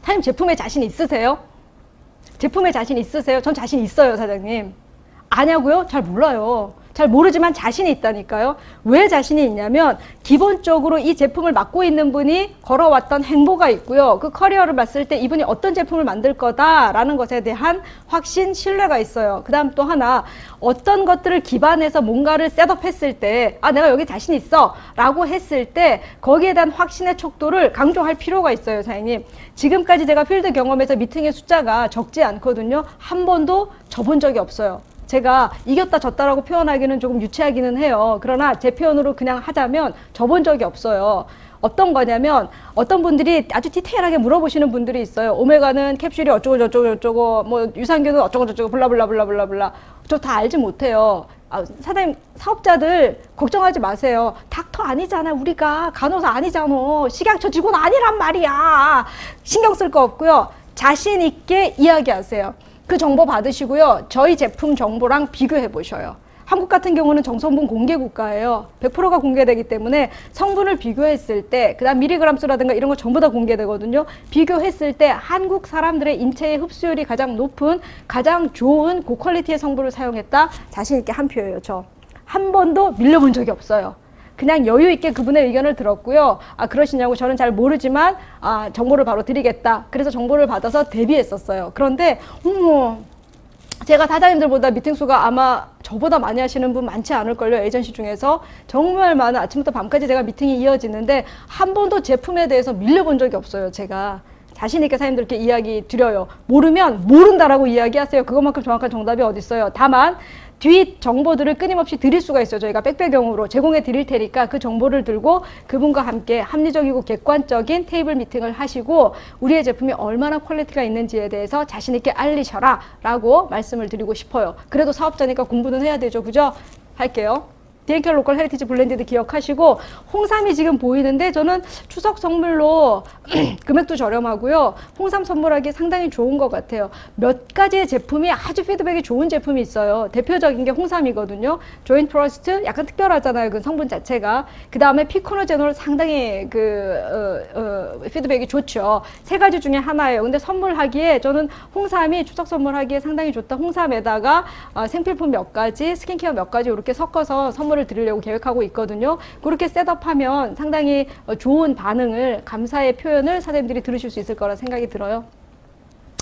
사장님 제품에 자신 있으세요? 제품에 자신 있으세요? 전 자신 있어요, 사장님. 아냐고요? 잘 몰라요. 잘 모르지만 자신이 있다니까요. 왜 자신이 있냐면 기본적으로 이 제품을 맡고 있는 분이 걸어왔던 행보가 있고요. 그 커리어를 봤을 때 이분이 어떤 제품을 만들 거다라는 것에 대한 확신, 신뢰가 있어요. 그 다음 또 하나, 어떤 것들을 기반해서 뭔가를 셋업했을 때 내가 여기 자신 있어 라고 했을 때 거기에 대한 확신의 척도를 강조할 필요가 있어요, 사장님. 지금까지 제가 필드 경험에서 미팅의 숫자가 적지 않거든요. 한 번도 져본 적이 없어요. 제가 이겼다 졌다라고 표현하기는 조금 유치하기는 해요. 그러나 제 표현으로 그냥 하자면 져본 적이 없어요. 어떤 거냐면 어떤 분들이 아주 디테일하게 물어보시는 분들이 있어요. 오메가는 캡슐이 어쩌고 저쩌고 저쩌고 뭐 유산균은 어쩌고 저쩌고 블라블라블라블라블라. 저 다 알지 못해요. 사장님, 사업자들 걱정하지 마세요. 닥터 아니잖아. 우리가 간호사 아니잖아. 식약처 직원 아니란 말이야. 신경 쓸 거 없고요. 자신 있게 이야기하세요. 그 정보 받으시고요. 저희 제품 정보랑 비교해 보셔요. 한국 같은 경우는 정성분 공개 국가예요. 100%가 공개되기 때문에 성분을 비교했을 때, 그 다음 미리그램 수라든가 이런 거 전부 다 공개되거든요. 비교했을 때 한국 사람들의 인체의 흡수율이 가장 높은, 가장 좋은 고퀄리티의 성분을 사용했다. 자신 있게 한 표예요, 저. 한 번도 밀려본 적이 없어요. 그냥 여유 있게 그분의 의견을 들었고요. 그러시냐고 저는 잘 모르지만 정보를 바로 드리겠다. 그래서 정보를 받아서 대비했었어요. 그런데 제가 사장님들보다 미팅 수가 아마 저보다 많이 하시는 분 많지 않을걸요. 에이전시 중에서 정말 많은 아침부터 밤까지 제가 미팅이 이어지는데 한 번도 제품에 대해서 밀려본 적이 없어요. 제가 자신 있게 사장님들께 이야기 드려요. 모르면 모른다라고 이야기하세요. 그것만큼 정확한 정답이 어디 있어요. 다만 뒷 정보들을 끊임없이 드릴 수가 있어요. 저희가 백배경으로 제공해 드릴 테니까 그 정보를 들고 그분과 함께 합리적이고 객관적인 테이블 미팅을 하시고 우리의 제품이 얼마나 퀄리티가 있는지에 대해서 자신 있게 알리셔라 라고 말씀을 드리고 싶어요. 그래도 사업자니까 공부는 해야 되죠. 그죠? 할게요. D&K 로컬 헤리티지 블렌디드 기억하시고, 홍삼이 지금 보이는데 저는 추석 선물로 금액도 저렴하고요. 홍삼 선물하기 상당히 좋은 것 같아요. 몇 가지의 제품이 아주 피드백이 좋은 제품이 있어요. 대표적인 게 홍삼이거든요. 조인트 트러스트 약간 특별하잖아요. 그 성분 자체가. 그 다음에 피코노제놀 상당히 피드백이 좋죠. 세 가지 중에 하나예요. 근데 선물하기에 저는 홍삼이 추석 선물하기에 상당히 좋다. 홍삼에다가 생필품 몇 가지, 스킨케어 몇 가지 이렇게 섞어서 선물을 드리려고 계획하고 있거든요. 그렇게 셋업하면 상당히 좋은 반응을, 감사의 표현을 사장님들이 들으실 수 있을 거라 생각이 들어요.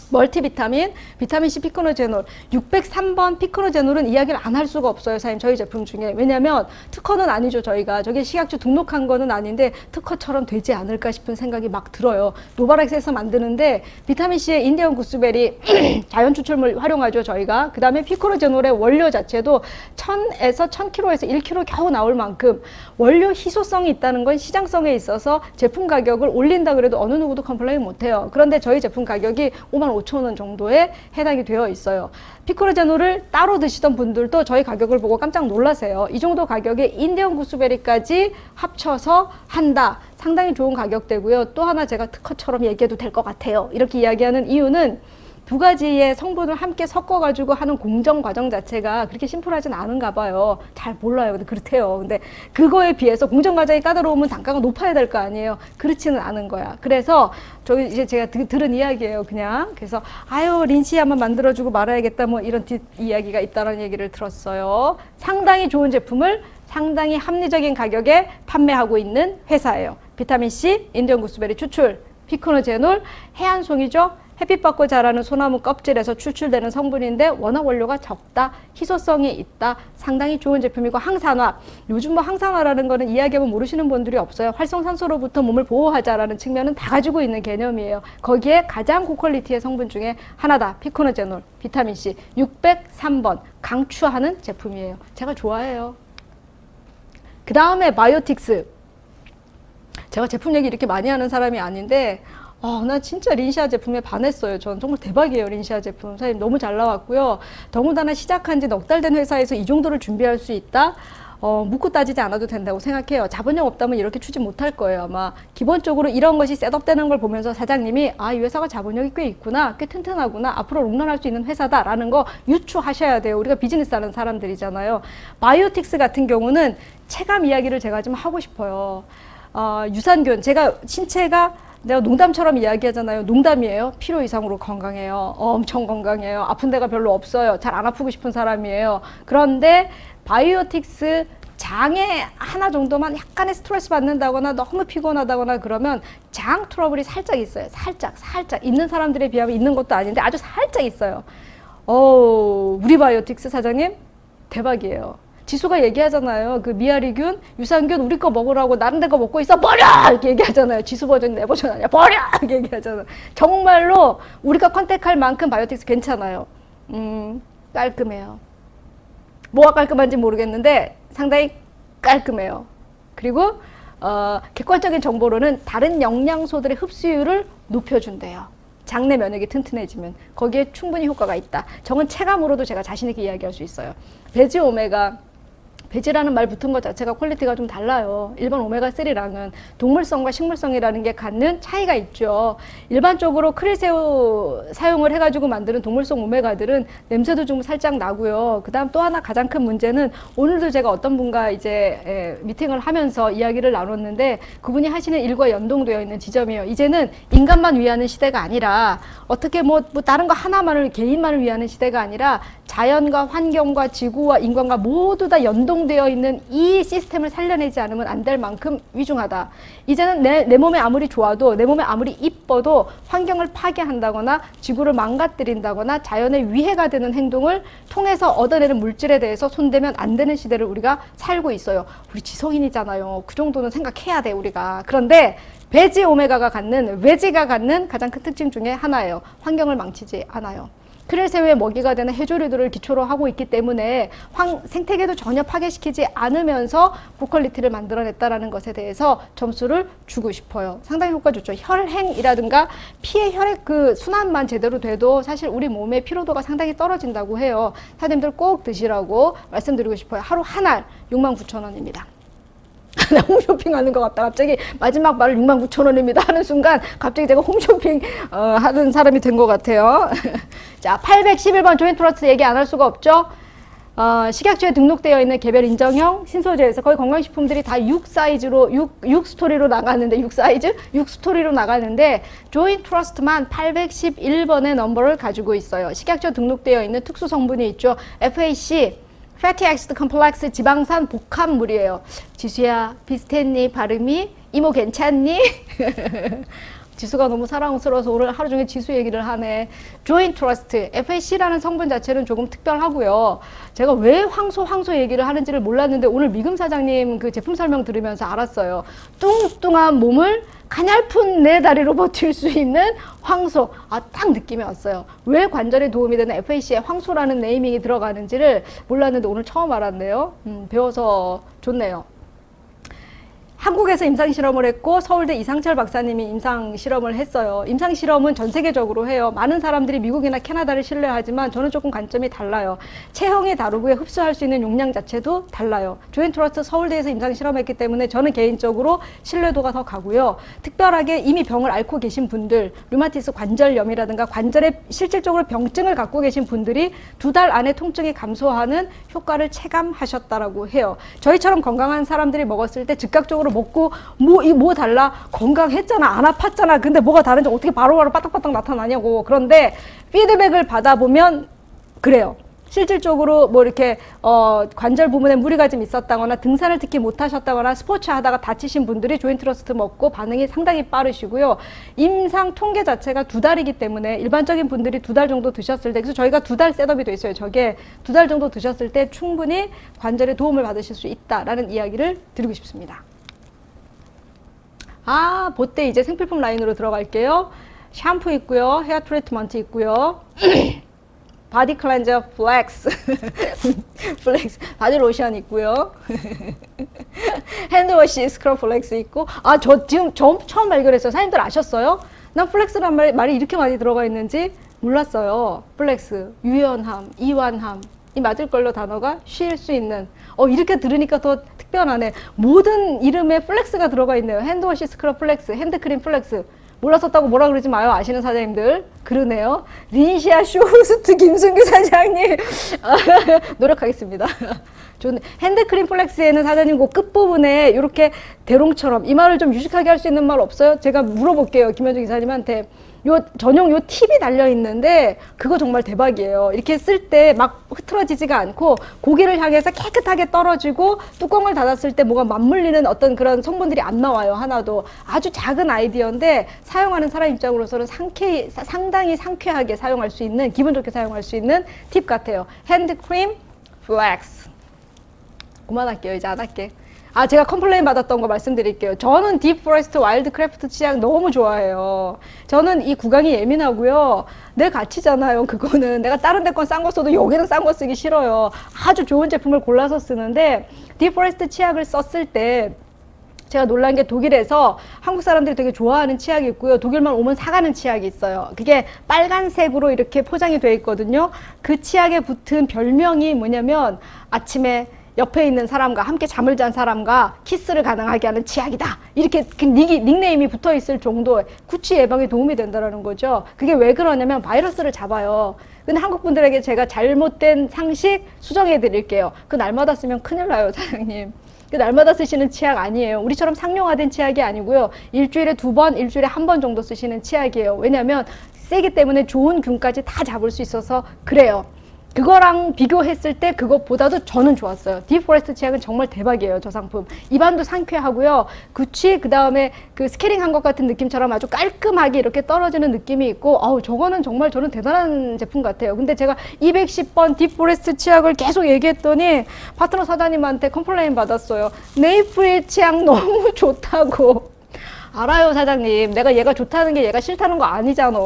멀티비타민, 비타민C 피코노제놀, 603번 피코노제놀은 이야기를 안 할 수가 없어요, 사장님. 저희 제품 중에. 왜냐면 특허는 아니죠, 저희가. 저게 식약처 등록한 거는 아닌데 특허처럼 되지 않을까 싶은 생각이 막 들어요. 노바렉스에서 만드는데 비타민C의 인디언 구스베리 자연 추출물 활용하죠, 저희가. 그 다음에 피코노제놀의 원료 자체도 1000에서 1000kg에서 1kg 겨우 나올 만큼 원료 희소성이 있다는 건 시장성에 있어서 제품 가격을 올린다 그래도 어느 누구도 컴플레인 못해요. 그런데 저희 제품 가격이 55,000원 정도에 해당이 되어 있어요. 피코노제놀을 따로 드시던 분들도 저희 가격을 보고 깜짝 놀라세요. 이 정도 가격에 인디언 구스베리까지 합쳐서 한다. 상당히 좋은 가격대고요. 또 하나 제가 특허처럼 얘기해도 될 것 같아요. 이렇게 이야기하는 이유는 두 가지의 성분을 함께 섞어가지고 하는 공정 과정 자체가 그렇게 심플하진 않은가 봐요. 잘 몰라요. 근데 그렇대요. 근데 그거에 비해서 공정 과정이 까다로우면 단가가 높아야 될 거 아니에요. 그렇지는 않은 거야. 그래서 저희 이제 제가 들은 이야기예요. 그냥. 그래서 린씨 한번 만들어주고 말아야겠다. 뭐 이런 이야기가 있다는 얘기를 들었어요. 상당히 좋은 제품을 상당히 합리적인 가격에 판매하고 있는 회사예요. 비타민C, 인디언 구스베리 추출, 피코노제놀, 해안송이죠. 햇빛 받고 자라는 소나무 껍질에서 추출되는 성분인데 워낙 원료가 적다, 희소성이 있다, 상당히 좋은 제품이고 항산화. 요즘 뭐 항산화라는 거는 이야기하면 모르시는 분들이 없어요. 활성산소로부터 몸을 보호하자라는 측면은 다 가지고 있는 개념이에요. 거기에 가장 고퀄리티의 성분 중에 하나다. 피코노제놀, 비타민C 603번 강추하는 제품이에요. 제가 좋아해요. 그 다음에 바이오틱스. 제가 제품 얘기 이렇게 많이 하는 사람이 아닌데 나 진짜 린시아 제품에 반했어요. 전 정말 대박이에요. 린시아 제품. 사장님 너무 잘 나왔고요. 더군다나 시작한 지 넉 달 된 회사에서 이 정도를 준비할 수 있다? 묻고 따지지 않아도 된다고 생각해요. 자본력 없다면 이렇게 추진 못할 거예요. 아마 기본적으로 이런 것이 셋업되는 걸 보면서 사장님이 이 회사가 자본력이 꽤 있구나, 꽤 튼튼하구나, 앞으로 롱런할 수 있는 회사다라는 거 유추하셔야 돼요. 우리가 비즈니스 하는 사람들이잖아요. 바이오틱스 같은 경우는 체감 이야기를 제가 좀 하고 싶어요. 유산균, 내가 농담처럼 이야기하잖아요. 농담이에요. 필요 이상으로 건강해요. 엄청 건강해요. 아픈 데가 별로 없어요. 잘 안 아프고 싶은 사람이에요. 그런데 바이오틱스 장에 하나 정도만 약간의 스트레스 받는다거나 너무 피곤하다거나 그러면 장 트러블이 살짝 있어요. 살짝 있는 사람들에 비하면 있는 것도 아닌데 아주 살짝 있어요. 우리 바이오틱스 사장님 대박이에요. 지수가 얘기하잖아요. 그 미아리균, 유산균 우리 거 먹으라고 다른 데 거 먹고 있어 버려! 이렇게 얘기하잖아요. 지수 버전 내 버전 아니야. 버려! 이렇게 얘기하잖아요. 정말로 우리가 컨택할 만큼 바이오틱스 괜찮아요. 깔끔해요. 뭐가 깔끔한지 모르겠는데 상당히 깔끔해요. 그리고 객관적인 정보로는 다른 영양소들의 흡수율을 높여준대요. 장내 면역이 튼튼해지면 거기에 충분히 효과가 있다. 저건 체감으로도 제가 자신 있게 이야기할 수 있어요. 배지 오메가, 배지라는 말 붙은 것 자체가 퀄리티가 좀 달라요. 일반 오메가3랑은 동물성과 식물성이라는 게 갖는 차이가 있죠. 일반적으로 크릴새우 사용을 해가지고 만드는 동물성 오메가들은 냄새도 좀 살짝 나고요. 그 다음 또 하나 가장 큰 문제는 오늘도 제가 어떤 분과 이제 미팅을 하면서 이야기를 나눴는데 그분이 하시는 일과 연동되어 있는 지점이에요. 이제는 인간만 위하는 시대가 아니라 어떻게 뭐 다른 거 하나만을 개인만을 위하는 시대가 아니라 자연과 환경과 지구와 인간과 모두 다 연동되어 있는 이 시스템을 살려내지 않으면 안 될 만큼 위중하다. 이제는 내 몸에 아무리 좋아도 내 몸에 아무리 이뻐도 환경을 파괴한다거나 지구를 망가뜨린다거나 자연에 위해가 되는 행동을 통해서 얻어내는 물질에 대해서 손대면 안 되는 시대를 우리가 살고 있어요. 우리 지성인이잖아요. 그 정도는 생각해야 돼 우리가. 그런데 배지 오메가가 갖는 외지가 갖는 가장 큰 특징 중에 하나예요. 환경을 망치지 않아요. 크릴새우의 먹이가 되는 해조류들을 기초로 하고 있기 때문에 생태계도 전혀 파괴시키지 않으면서 고퀄리티를 만들어냈다는 것에 대해서 점수를 주고 싶어요. 상당히 효과 좋죠. 혈행이라든가 피의 혈액 그 순환만 제대로 돼도 사실 우리 몸의 피로도가 상당히 떨어진다고 해요. 사장님들 꼭 드시라고 말씀드리고 싶어요. 하루 한 알 69,000원입니다. 홈쇼핑하는 것 같다. 갑자기 마지막 말을 69,000원입니다 하는 순간 갑자기 제가 홈쇼핑 하는 사람이 된 것 같아요. 자, 811번 조인트러스트 얘기 안 할 수가 없죠. 식약처에 등록되어 있는 개별 인정형 신소재에서 거의 건강식품들이 다 6사이즈로 6 스토리로 나가는데 6사이즈? 6 스토리로 나가는데 조인트러스트만 811번의 넘버를 가지고 있어요. 식약처 등록되어 있는 특수 성분이 있죠. FAC Fatty Acid Complex 지방산 복합물이에요. 지수야 비슷했니? 발음이? 이모 괜찮니? 지수가 너무 사랑스러워서 오늘 하루 종일 지수 얘기를 하네. Joint Trust, FAC라는 성분 자체는 조금 특별하고요. 제가 왜 황소 얘기를 하는지를 몰랐는데 오늘 미금 사장님 그 제품 설명 들으면서 알았어요. 뚱뚱한 몸을 가냘픈 네 다리로 버틸 수 있는 황소. 딱 느낌이 왔어요. 왜 관절에 도움이 되는 FAC에 황소라는 네이밍이 들어가는지를 몰랐는데 오늘 처음 알았네요. 배워서 좋네요. 한국에서 임상실험을 했고 서울대 이상철 박사님이 임상실험을 했어요. 임상실험은 전 세계적으로 해요. 많은 사람들이 미국이나 캐나다를 신뢰하지만 저는 조금 관점이 달라요. 체형이 다르고 흡수할 수 있는 용량 자체도 달라요. 조인트러스트 서울대에서 임상실험했기 때문에 저는 개인적으로 신뢰도가 더 가고요. 특별하게 이미 병을 앓고 계신 분들, 류마티스 관절염이라든가 관절에 실질적으로 병증을 갖고 계신 분들이 2달 안에 통증이 감소하는 효과를 체감하셨다라고 해요. 저희처럼 건강한 사람들이 먹었을 때 즉각적으로 먹고 뭐 달라? 건강했잖아, 안 아팠잖아. 근데 뭐가 다른지 어떻게 바로바로 빠딱빠딱 나타나냐고. 그런데 피드백을 받아보면 그래요. 실질적으로 뭐 이렇게 관절 부분에 무리가 좀 있었다거나 등산을 특히 못 하셨다거나 스포츠 하다가 다치신 분들이 조인트러스트 먹고 반응이 상당히 빠르시고요. 임상 통계 자체가 2달이기 때문에 일반적인 분들이 2달 정도 드셨을 때, 그래서 저희가 2달 셋업이 돼 있어요. 저게 2달 정도 드셨을 때 충분히 관절에 도움을 받으실 수 있다라는 이야기를 드리고 싶습니다. 보때 이제 생필품 라인으로 들어갈게요. 샴푸 있고요. 헤어 트리트먼트 있고요. 바디 클렌저 플렉스. 플렉스. 바디 로션 있고요. 핸드워시 스크럽 플렉스 있고. 아, 저 지금 처음 발견했어요. 사장님들 아셨어요? 난 플렉스란 말이 이렇게 많이 들어가 있는지 몰랐어요. 플렉스, 유연함, 이완함. 이 맞을 걸로 단어가 쉴 수 있는. 이렇게 들으니까 더 특별하네. 모든 이름에 플렉스가 들어가 있네요. 핸드워시 스크럽 플렉스, 핸드크림 플렉스. 몰랐었다고 뭐라 그러지 마요. 아시는 사장님들. 그러네요. 린시아 쇼호스트 김순규 사장님. 노력하겠습니다. 좋네. 핸드크림 플렉스에는 사장님 그 끝부분에 이렇게 대롱처럼 이 말을 좀 유식하게 할 수 있는 말 없어요? 제가 물어볼게요. 김현주 기사님한테. 전용 팁이 달려 있는데 그거 정말 대박이에요. 이렇게 쓸 때 막 흐트러지지가 않고 고기를 향해서 깨끗하게 떨어지고 뚜껑을 닫았을 때 뭐가 맞물리는 어떤 그런 성분들이 안 나와요. 하나도. 아주 작은 아이디어인데 사용하는 사람 입장으로서는 상당히 상쾌하게 사용할 수 있는, 기분 좋게 사용할 수 있는 팁 같아요. 핸드크림 플렉스. 그만할게요. 이제 안 할게. 제가 컴플레인 받았던 거 말씀드릴게요. 저는 딥 포레스트 와일드 크래프트 치약 너무 좋아해요. 저는 이 구강이 예민하고요. 내 가치잖아요. 그거는 내가 다른 데 건 싼 거 써도 여기는 싼 거 쓰기 싫어요. 아주 좋은 제품을 골라서 쓰는데 딥 포레스트 치약을 썼을 때 제가 놀란 게 독일에서 한국 사람들이 되게 좋아하는 치약이 있고요. 독일만 오면 사가는 치약이 있어요. 그게 빨간색으로 이렇게 포장이 돼 있거든요. 그 치약에 붙은 별명이 뭐냐면 아침에 옆에 있는 사람과 함께 잠을 잔 사람과 키스를 가능하게 하는 치약이다. 이렇게 그 닉네임이 붙어 있을 정도의 구취 예방에 도움이 된다는 거죠. 그게 왜 그러냐면 바이러스를 잡아요. 근데 한국 분들에게 제가 잘못된 상식 수정해 드릴게요. 그 날마다 쓰면 큰일 나요, 사장님. 그 날마다 쓰시는 치약 아니에요. 우리처럼 상용화된 치약이 아니고요. 일주일에 2번, 일주일에 1번 정도 쓰시는 치약이에요. 왜냐하면 세기 때문에 좋은 균까지 다 잡을 수 있어서 그래요. 그거랑 비교했을 때 그것보다도 저는 좋았어요. 딥포레스트 치약은 정말 대박이에요. 저 상품. 입안도 상쾌하고요. 구취 그다음에 그 스케링한 것 같은 느낌처럼 아주 깔끔하게 이렇게 떨어지는 느낌이 있고 저거는 정말 저는 대단한 제품 같아요. 근데 제가 210번 딥포레스트 치약을 계속 얘기했더니 파트너 사장님한테 컴플레인 받았어요. 네이프릴 치약 너무 좋다고. 알아요, 사장님. 내가 얘가 좋다는 게 얘가 싫다는 거 아니잖아.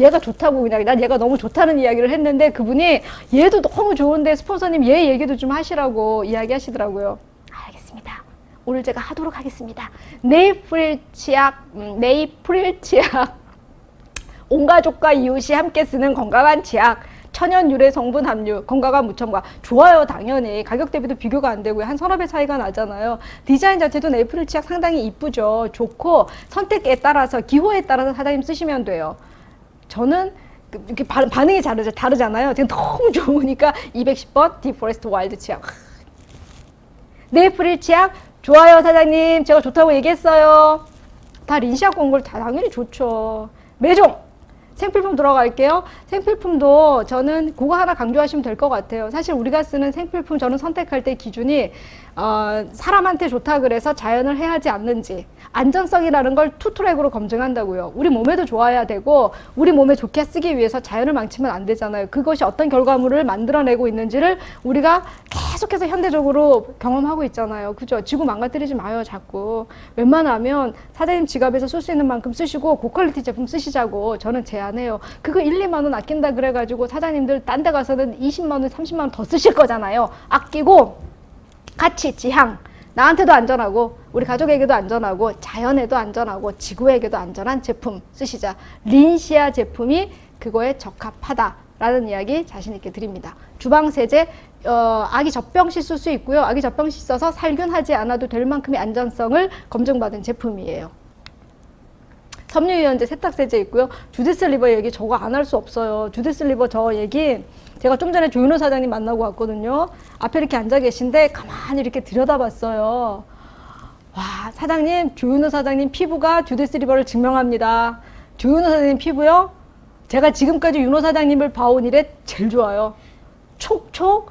얘가 좋다고 그냥 난 얘가 너무 좋다는 이야기를 했는데 그분이 얘도 너무 좋은데 스폰서님 얘 얘기도 좀 하시라고 이야기하시더라고요. 알겠습니다. 오늘 제가 하도록 하겠습니다. 네이프릴 치약. 온 가족과 이웃이 함께 쓰는 건강한 치약. 천연 유래 성분 함유, 건강한 무첨가. 좋아요, 당연히. 가격 대비도 비교가 안 되고요. 한 서너 배 차이가 나잖아요. 디자인 자체도 네이프릴 치약 상당히 이쁘죠. 좋고, 선택에 따라서, 기호에 따라서 사장님 쓰시면 돼요. 저는 이렇게 반응이 다르잖아요. 지금 너무 좋으니까 210번 딥포레스트 와일드 치약. 네이프릴 치약, 좋아요, 사장님. 제가 좋다고 얘기했어요. 다 린시아 건걸 다 당연히 좋죠. 매종! 생필품 들어갈게요. 생필품도 저는 그거 하나 강조하시면 될 것 같아요. 사실 우리가 쓰는 생필품 저는 선택할 때 기준이 사람한테 좋다 그래서 자연을 해하지 않는지 안전성이라는 걸 투트랙으로 검증한다고요. 우리 몸에도 좋아야 되고 우리 몸에 좋게 쓰기 위해서 자연을 망치면 안 되잖아요. 그것이 어떤 결과물을 만들어내고 있는지를 우리가 계속해서 현대적으로 경험하고 있잖아요. 그죠? 지구 망가뜨리지 마요, 자꾸. 웬만하면 사장님 지갑에서 쓸 수 있는 만큼 쓰시고 고퀄리티 제품 쓰시자고 저는 제안해요. 그거 1, 2만 원 아낀다 그래가지고 사장님들 딴 데 가서는 20만 원, 30만 원 더 쓰실 거잖아요. 아끼고 가치, 지향. 나한테도 안전하고 우리 가족에게도 안전하고 자연에도 안전하고 지구에게도 안전한 제품 쓰시자. 린시아 제품이 그거에 적합하다라는 이야기 자신 있게 드립니다. 주방 세제 아기 젖병시 쓸 수 있고요. 아기 젖병시 써서 살균하지 않아도 될 만큼의 안전성을 검증받은 제품이에요. 섬유유연제 세탁세제 있고요. 주디스 리버 얘기 저거 안 할 수 없어요. 주디스 리버 저 얘기 제가 좀 전에 조윤호 사장님 만나고 왔거든요. 앞에 이렇게 앉아 계신데 가만히 이렇게 들여다봤어요. 와, 사장님, 조윤호 사장님 피부가 주디스 리버를 증명합니다. 조윤호 사장님 피부요? 제가 지금까지 윤호 사장님을 봐온 이래 제일 좋아요. 촉촉,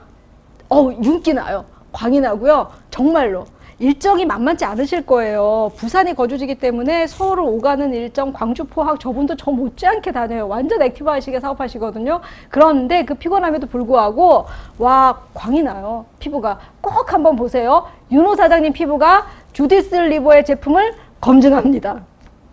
윤기 나요. 광이 나고요. 정말로. 일정이 만만치 않으실 거예요. 부산이 거주지기 때문에 서울을 오가는 일정, 광주, 포항 저분도 저 못지않게 다녀요. 완전 액티브 하시게 사업하시거든요. 그런데 그 피곤함에도 불구하고 와, 광이 나요. 피부가. 꼭 한번 보세요. 윤호 사장님 피부가 주디스 리버의 제품을 검증합니다.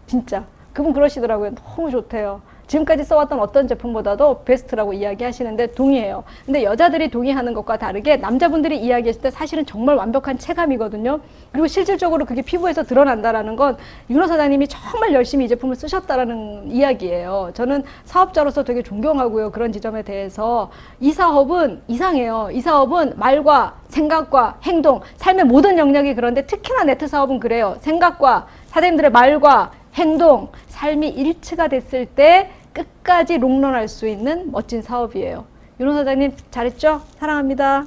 진짜. 그분 그러시더라고요. 너무 좋대요. 지금까지 써왔던 어떤 제품보다도 베스트라고 이야기하시는데 동의해요. 근데 여자들이 동의하는 것과 다르게 남자분들이 이야기했을 때 사실은 정말 완벽한 체감이거든요. 그리고 실질적으로 그게 피부에서 드러난다라는 건 윤호 사장님이 정말 열심히 이 제품을 쓰셨다라는 이야기예요. 저는 사업자로서 되게 존경하고요. 그런 지점에 대해서. 이 사업은 이상해요. 이 사업은 말과 생각과 행동, 삶의 모든 영역이 그런데 특히나 네트 사업은 그래요. 생각과 사장님들의 말과 행동, 삶이 일치가 됐을 때 끝까지 롱런할 수 있는 멋진 사업이에요. 윤호 사장님 잘했죠? 사랑합니다.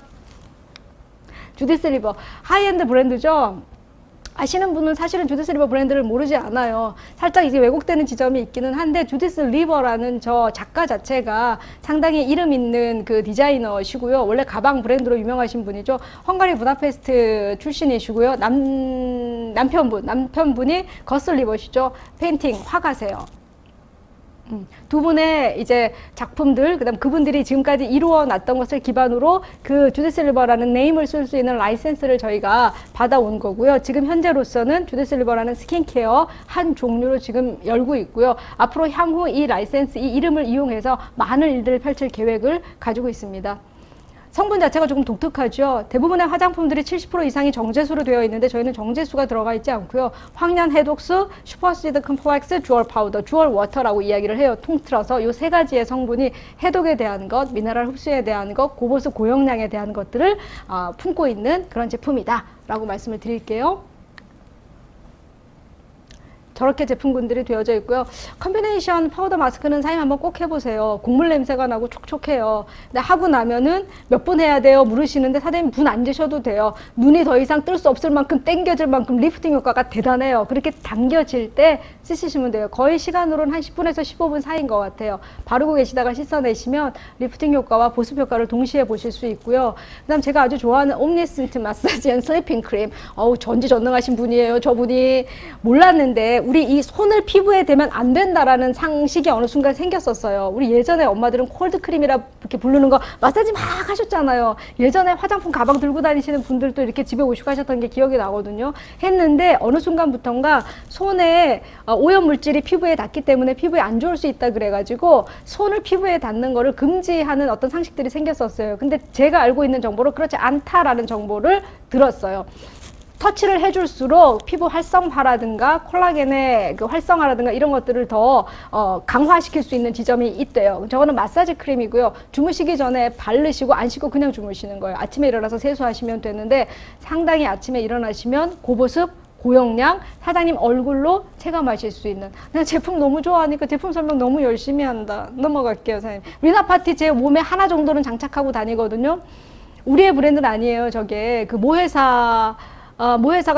주디스 리버 하이엔드 브랜드죠. 아시는 분은 사실은 주디스 리버 브랜드를 모르지 않아요. 살짝 이제 왜곡되는 지점이 있기는 한데 주디스 리버라는 저 작가 자체가 상당히 이름 있는 그 디자이너시고요. 원래 가방 브랜드로 유명하신 분이죠. 헝가리 부다페스트 출신이시고요. 남편분이 거스 리버시죠. 페인팅 화가세요. 두 분의 이제 작품들, 그다음 그분들이 지금까지 이루어 놨던 것을 기반으로 그 주디스 리버라는 네임을 쓸 수 있는 라이센스를 저희가 받아온 거고요. 지금 현재로서는 주디스 리버라는 스킨케어 한 종류로 지금 열고 있고요. 앞으로 향후 이 라이센스, 이 이름을 이용해서 많은 일들을 펼칠 계획을 가지고 있습니다. 성분 자체가 조금 독특하죠. 대부분의 화장품들이 70% 이상이 정제수로 되어 있는데 저희는 정제수가 들어가 있지 않고요. 황량 해독수, 슈퍼시드 컴플렉스, 주얼 파우더, 주얼 워터라고 이야기를 해요. 통틀어서 이 세 가지의 성분이 해독에 대한 것, 미네랄 흡수에 대한 것, 고보수 고용량에 대한 것들을 품고 있는 그런 제품이다 라고 말씀을 드릴게요. 저렇게 제품군들이 되어져 있고요. 컨비네이션 파우더 마스크는 사장님 한번 꼭 해보세요. 곡물 냄새가 나고 촉촉해요. 근데 하고 나면은 몇 분 해야 돼요 물으시는데 사장님 분 안 드셔도 돼요. 눈이 더 이상 뜰 수 없을 만큼 땡겨질 만큼 리프팅 효과가 대단해요. 그렇게 당겨질 때 쓰시면 돼요. 거의 시간으로는 한 10분에서 15분 사이인 것 같아요. 바르고 계시다가 씻어내시면 리프팅 효과와 보습 효과를 동시에 보실 수 있고요. 그 다음 제가 아주 좋아하는 옴니스틴트 마사지 앤 슬리핑 크림. 전지전능하신 분이에요. 저분이 몰랐는데 우리 이 손을 피부에 대면 안 된다라는 상식이 어느 순간 생겼었어요. 우리 예전에 엄마들은 콜드 크림이라 이렇게 부르는 거 마사지 막 하셨잖아요. 예전에 화장품 가방 들고 다니시는 분들도 이렇게 집에 오시고 하셨던 게 기억이 나거든요. 했는데 어느 순간부터인가 손에 오염 물질이 피부에 닿기 때문에 피부에 안 좋을 수 있다 그래가지고 손을 피부에 닿는 거를 금지하는 어떤 상식들이 생겼었어요. 근데 제가 알고 있는 정보로 그렇지 않다라는 정보를 들었어요. 터치를 해줄수록 피부 활성화라든가 콜라겐의 그 활성화라든가 이런 것들을 더 강화시킬 수 있는 지점이 있대요. 저거는 마사지 크림이고요. 주무시기 전에 바르시고 안 씻고 그냥 주무시는 거예요. 아침에 일어나서 세수하시면 되는데 상당히 아침에 일어나시면 고보습, 고용량, 사장님 얼굴로 체감하실 수 있는. 그냥 제품 너무 좋아하니까 제품 설명 너무 열심히 한다. 넘어갈게요, 사장님. 리나파티 제 몸에 하나 정도는 장착하고 다니거든요. 우리의 브랜드는 아니에요. 저게 그 모회사가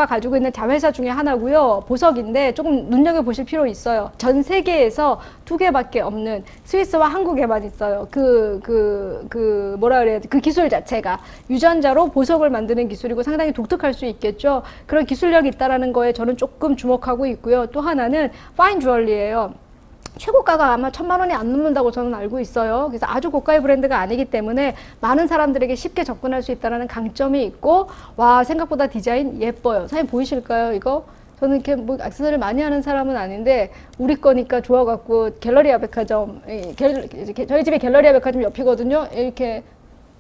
가지고 있는 자회사 중에 하나고요. 보석인데 조금 눈여겨보실 필요 있어요. 전 세계에서 2개밖에 없는 스위스와 한국에만 있어요. 뭐라 그래야 돼? 그 기술 자체가 유전자로 보석을 만드는 기술이고 상당히 독특할 수 있겠죠. 그런 기술력이 있다라는 거에 저는 조금 주목하고 있고요. 또 하나는 파인 주얼리예요. 최고가가 아마 1000만 원이 안 넘는다고 저는 알고 있어요. 그래서 아주 고가의 브랜드가 아니기 때문에 많은 사람들에게 쉽게 접근할 수 있다는 강점이 있고, 와, 생각보다 디자인 예뻐요. 사장님 보이실까요, 이거? 저는 이렇게 뭐 액세서리를 많이 하는 사람은 아닌데 우리 거니까 좋아갖고 갤러리아 백화점, 저희 집에 갤러리아 백화점 옆이거든요. 이렇게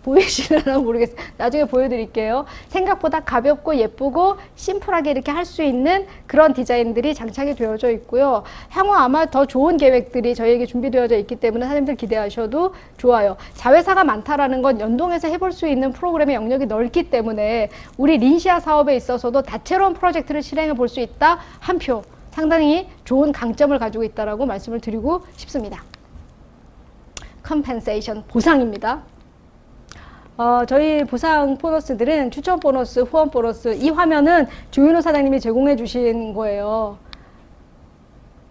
보이시려나 모르겠어요. 나중에 보여드릴게요. 생각보다 가볍고 예쁘고 심플하게 이렇게 할 수 있는 그런 디자인들이 장착이 되어져 있고요. 향후 아마 더 좋은 계획들이 저희에게 준비되어져 있기 때문에 사장님들 기대하셔도 좋아요. 자회사가 많다라는 건 연동해서 해볼 수 있는 프로그램의 영역이 넓기 때문에 우리 린시아 사업에 있어서도 다채로운 프로젝트를 실행해 볼 수 있다. 한 표. 상당히 좋은 강점을 가지고 있다라고 말씀을 드리고 싶습니다. 컴펜세이션 보상입니다. 저희 보상 보너스들은 추천 보너스, 후원 보너스, 이 화면은 조윤호 사장님이 제공해 주신 거예요.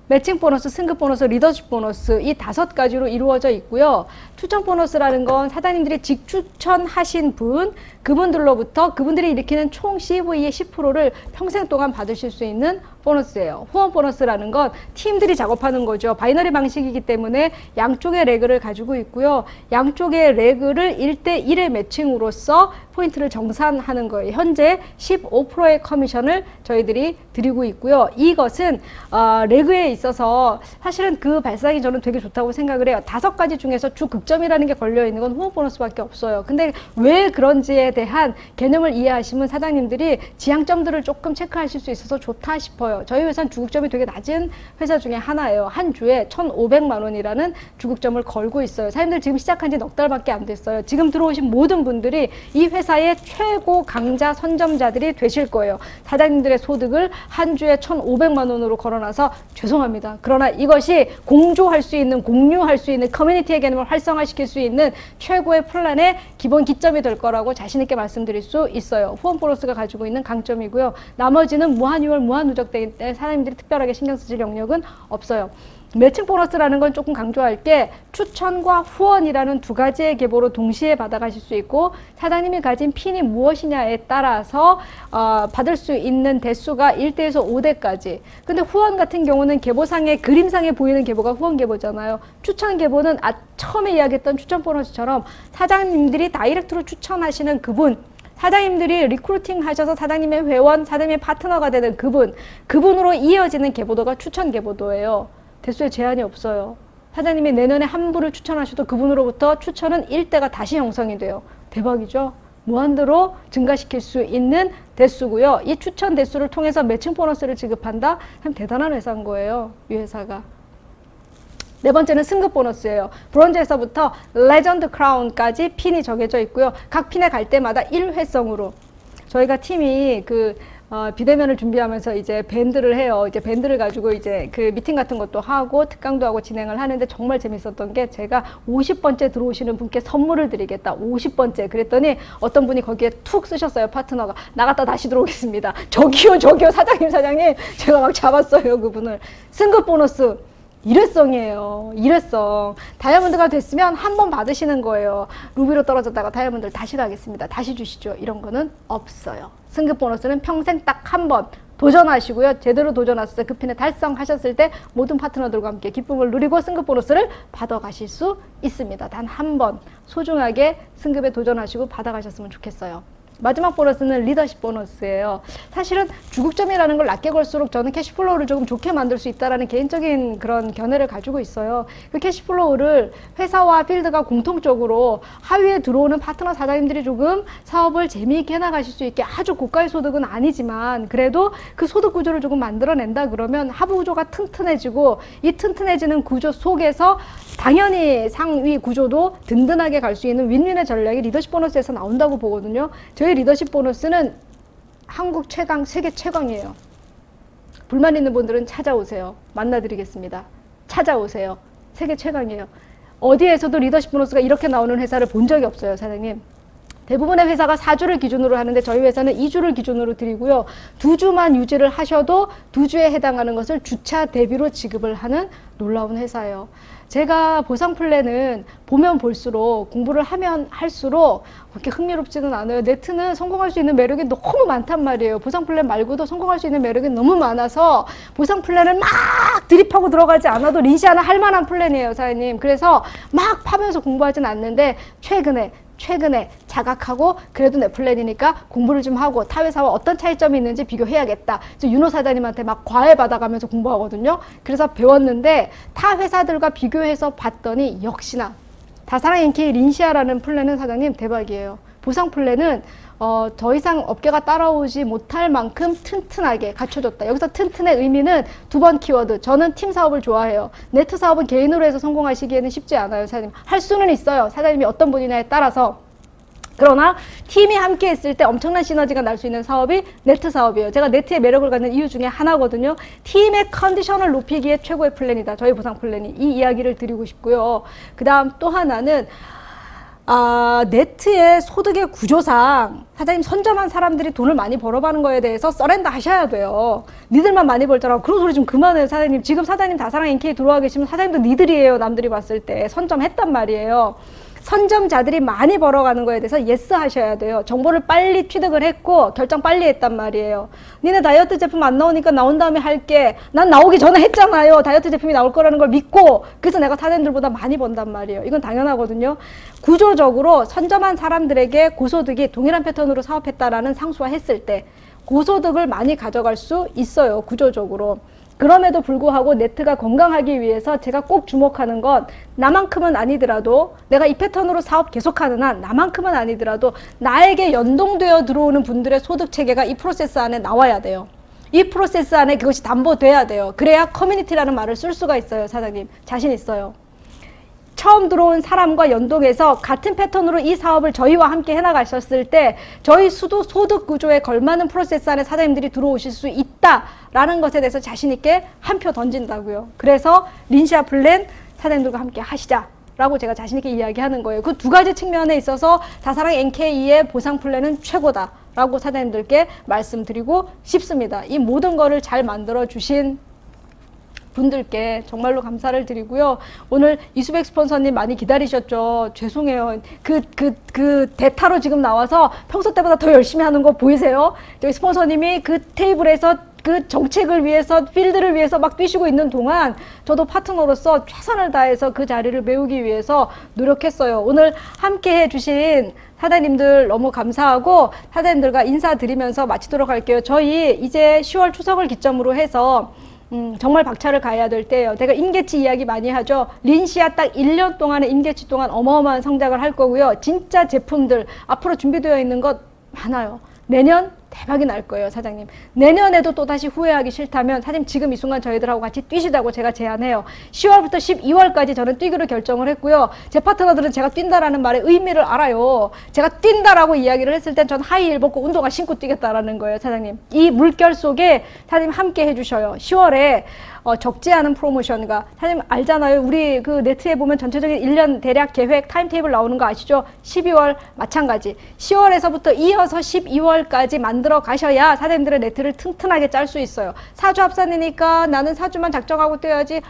매칭 보너스, 승급 보너스, 리더십 보너스 이 5가지로 이루어져 있고요. 추천 보너스라는 건 사장님들이 직추천하신 분, 그분들로부터 그분들이 일으키는 총 CV의 10%를 평생 동안 받으실 수 있는 보너스예요. 후원 보너스라는 건 팀들이 작업하는 거죠. 바이너리 방식이기 때문에 양쪽의 레그를 가지고 있고요. 양쪽의 레그를 1대1의 매칭으로써 포인트를 정산하는 거예요. 현재 15%의 커미션을 저희들이 드리고 있고요. 이것은 레그에 있어서 사실은 그 발상이 저는 되게 좋다고 생각을 해요. 5가지 중에서 주 극점이라는 게 걸려 있는 건 후원 보너스밖에 없어요. 근데 왜 그런지에 대한 개념을 이해하시면 사장님들이 지향점들을 조금 체크하실 수 있어서 좋다 싶어요. 저희 회사는 주극점이 되게 낮은 회사 중에 하나예요. 한 주에 1,500만 원이라는 주극점을 걸고 있어요. 사장님들 지금 시작한 지 넉 달밖에 안 됐어요. 지금 들어오신 모든 분들이 이 회사의 최고 강자 선점자들이 되실 거예요. 사장님들의 소득을 한 주에 1,500만 원으로 걸어놔서 죄송합니다. 그러나 이것이 공조할 수 있는, 공유할 수 있는, 커뮤니티의 개념을 활성화시킬 수 있는 최고의 플랜의 기본 기점이 될 거라고 자신 있게 말씀드릴 수 있어요. 후원 보너스가 가지고 있는 강점이고요. 나머지는 무한유월, 무한누적 되기 때문에 사장님들이 특별하게 신경 쓰실 영역은 없어요. 매칭 보너스라는 건 조금 강조할 게 추천과 후원이라는 2가지의 계보로 동시에 받아가실 수 있고 사장님이 가진 핀이 무엇이냐에 따라서 받을 수 있는 대수가 1대에서 5대까지. 근데 후원 같은 경우는 계보상에 그림상에 보이는 계보가 후원 계보잖아요. 추천 계보는 처음에 이야기했던 추천 보너스처럼 사장님들이 다이렉트로 추천하시는 그분, 사장님들이 리크루팅 하셔서 사장님의 회원, 사장님의 파트너가 되는 그분으로 이어지는 계보도가 추천 계보도예요. 대수에 제한이 없어요. 사장님이 내년에 한 분을 추천하셔도 그분으로부터 추천은 1대가 다시 형성이 돼요. 대박이죠? 무한대로 증가시킬 수 있는 대수고요. 이 추천 대수를 통해서 매칭 보너스를 지급한다? 참 대단한 회사인 거예요. 이 회사가. 4번째는 승급 보너스예요. 브론즈에서부터 레전드 크라운까지 핀이 정해져 있고요. 각 핀에 갈 때마다 1회성으로 저희가 팀이 비대면을 준비하면서 이제 밴드를 해요. 이제 밴드를 가지고 이제 그 미팅 같은 것도 하고 특강도 하고 진행을 하는데 정말 재밌었던 게 제가 50번째 들어오시는 분께 선물을 드리겠다. 50번째. 그랬더니 어떤 분이 거기에 툭 쓰셨어요. 파트너가. 나갔다 다시 들어오겠습니다. 저기요 사장님. 제가 막 잡았어요. 그분을. 승급 보너스. 일회성이에요. 일회성. 다이아몬드가 됐으면 한 번 받으시는 거예요. 루비로 떨어졌다가 다이아몬드를 다시 가겠습니다. 다시 주시죠. 이런 거는 없어요. 승급 보너스는 평생 딱 한 번 도전하시고요. 제대로 도전하셨을 때 그 핀에 달성하셨을 때 모든 파트너들과 함께 기쁨을 누리고 승급 보너스를 받아가실 수 있습니다. 단 한 번 소중하게 승급에 도전하시고 받아가셨으면 좋겠어요. 마지막 보너스는 리더십 보너스예요. 사실은 주극점이라는 걸 낮게 걸수록 저는 캐시플로우를 조금 좋게 만들 수 있다라는 개인적인 그런 견해를 가지고 있어요. 그 캐시플로우를 회사와 필드가 공통적으로 하위에 들어오는 파트너 사장님들이 조금 사업을 재미있게 해나가실 수 있게 아주 고가의 소득은 아니지만 그래도 그 소득 구조를 조금 만들어낸다 그러면 하부 구조가 튼튼해지고 이 튼튼해지는 구조 속에서 당연히 상위 구조도 든든하게 갈 수 있는 윈윈의 전략이 리더십 보너스에서 나온다고 보거든요. 저희 리더십 보너스는 한국 최강, 세계 최강이에요. 불만 있는 분들은 찾아오세요. 만나드리겠습니다. 찾아오세요. 세계 최강이에요. 어디에서도 리더십 보너스가 이렇게 나오는 회사를 본 적이 없어요, 사장님. 대부분의 회사가 4주를 기준으로 하는데 저희 회사는 2주를 기준으로 드리고요. 2주만 유지를 하셔도 2주에 해당하는 것을 주차 대비로 지급을 하는 놀라운 회사예요. 제가 보상 플랜은 보면 볼수록 공부를 하면 할수록 그렇게 흥미롭지는 않아요. 네트는 성공할 수 있는 매력이 너무 많단 말이에요. 보상 플랜 말고도 성공할 수 있는 매력이 너무 많아서 보상 플랜을 막 드립하고 들어가지 않아도 린시아는 할 만한 플랜이에요, 사장님. 그래서 막 파면서 공부하진 않는데 최근에 자각하고 그래도 내 플랜이니까 공부를 좀 하고 타 회사와 어떤 차이점이 있는지 비교해야겠다. 그래서 윤호 사장님한테 막 과외 받아가면서 공부하거든요. 그래서 배웠는데 타 회사들과 비교해서 봤더니 역시나 다사랑 NK 린시아라는 플랜은 사장님 대박이에요. 보상 플랜은 더 이상 업계가 따라오지 못할 만큼 튼튼하게 갖춰줬다. 여기서 튼튼의 의미는 2번 키워드. 저는 팀 사업을 좋아해요. 네트 사업은 개인으로 해서 성공하시기에는 쉽지 않아요, 사장님. 할 수는 있어요. 사장님이 어떤 분이냐에 따라서. 그러나 팀이 함께 했을 때 엄청난 시너지가 날 수 있는 사업이 네트 사업이에요. 제가 네트의 매력을 갖는 이유 중에 하나거든요. 팀의 컨디션을 높이기에 최고의 플랜이다. 저희 보상 플랜이. 이 이야기를 드리고 싶고요. 그 다음 또 하나는 네트의 소득의 구조상 사장님 선점한 사람들이 돈을 많이 벌어가는 거에 대해서 서렌더 하셔야 돼요. 니들만 많이 벌더라고. 그런 소리 좀 그만해요, 사장님. 지금 사장님 다사랑 NK 들어와 계시면 사장님도 니들이에요. 남들이 봤을 때 선점했단 말이에요. 선점자들이 많이 벌어가는 거에 대해서 예스 하셔야 돼요. 정보를 빨리 취득을 했고 결정 빨리 했단 말이에요. 니네 다이어트 제품 안 나오니까 나온 다음에 할게. 난 나오기 전에 했잖아요. 다이어트 제품이 나올 거라는 걸 믿고. 그래서 내가 사람들보다 많이 번단 말이에요. 이건 당연하거든요. 구조적으로 선점한 사람들에게 고소득이 동일한 패턴으로 사업했다라는 상수화 했을 때 고소득을 많이 가져갈 수 있어요. 구조적으로. 그럼에도 불구하고 네트가 건강하기 위해서 제가 꼭 주목하는 건 나만큼은 아니더라도 내가 이 패턴으로 사업 계속하는 한 나만큼은 아니더라도 나에게 연동되어 들어오는 분들의 소득 체계가 이 프로세스 안에 나와야 돼요. 이 프로세스 안에 그것이 담보돼야 돼요. 그래야 커뮤니티라는 말을 쓸 수가 있어요. 사장님 자신 있어요. 처음 들어온 사람과 연동해서 같은 패턴으로 이 사업을 저희와 함께 해나가셨을 때 저희 소득 구조에 걸맞는 프로세스 안에 사장님들이 들어오실 수 있다라는 것에 대해서 자신 있게 한 표 던진다고요. 그래서 린시아 플랜 사장님들과 함께 하시자라고 제가 자신 있게 이야기하는 거예요. 그 두 가지 측면에 있어서 다사랑 NK의 보상 플랜은 최고다라고 사장님들께 말씀드리고 싶습니다. 이 모든 거를 잘 만들어 주신 분들께 정말로 감사를 드리고요. 오늘 이수백 스폰서님 많이 기다리셨죠? 죄송해요. 그 대타로 지금 나와서 평소 때보다 더 열심히 하는 거 보이세요? 저희 스폰서님이 그 테이블에서 그 정책을 위해서 필드를 위해서 막 뛰시고 있는 동안 저도 파트너로서 최선을 다해서 그 자리를 메우기 위해서 노력했어요. 오늘 함께 해주신 사장님들 너무 감사하고 사장님들과 인사드리면서 마치도록 할게요. 저희 이제 10월 추석을 기점으로 해서 정말 박차를 가해야 될 때예요. 제가 임계치 이야기 많이 하죠. 린시아 딱 1년 동안의 임계치 동안 어마어마한 성장을 할 거고요. 진짜 제품들 앞으로 준비되어 있는 것 많아요. 내년 대박이 날 거예요, 사장님. 내년에도 또다시 후회하기 싫다면 사장님 지금 이 순간 저희들하고 같이 뛰시자고 제가 제안해요. 10월부터 12월까지 저는 뛰기로 결정을 했고요. 제 파트너들은 제가 뛴다라는 말의 의미를 알아요. 제가 뛴다라고 이야기를 했을 땐 전 하이힐 벗고 운동화 신고 뛰겠다라는 거예요, 사장님. 이 물결 속에 사장님 함께 해주셔요. 10월에 적지 않은 프로모션과 사장님 알잖아요. 우리 그 네트에 보면 전체적인 1년 대략 계획 타임테이블 나오는 거 아시죠? 12월 마찬가지. 10월에서부터 이어서 12월까지 만들어 가셔야 사장님들의 네트를 튼튼하게 짤 수 있어요. 사주 합산이니까 나는 사주만 작정하고 뛰어야지.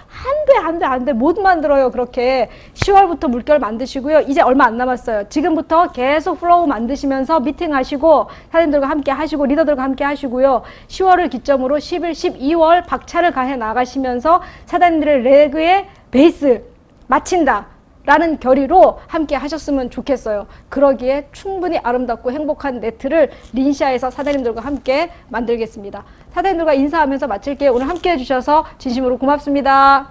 안 돼. 못 만들어요. 그렇게 10월부터 물결 만드시고요. 이제 얼마 안 남았어요. 지금부터 계속 플로우 만드시면서 미팅하시고 사장님들과 함께 하시고 리더들과 함께 하시고요. 10월을 기점으로 11, 12월 박차를 가해 나가시면서 사장님들의 레그의 베이스 마친다 라는 결의로 함께 하셨으면 좋겠어요. 그러기에 충분히 아름답고 행복한 네트를 린시아에서 사장님들과 함께 만들겠습니다. 사장님들과 인사하면서 마칠게요. 오늘 함께 해주셔서 진심으로 고맙습니다.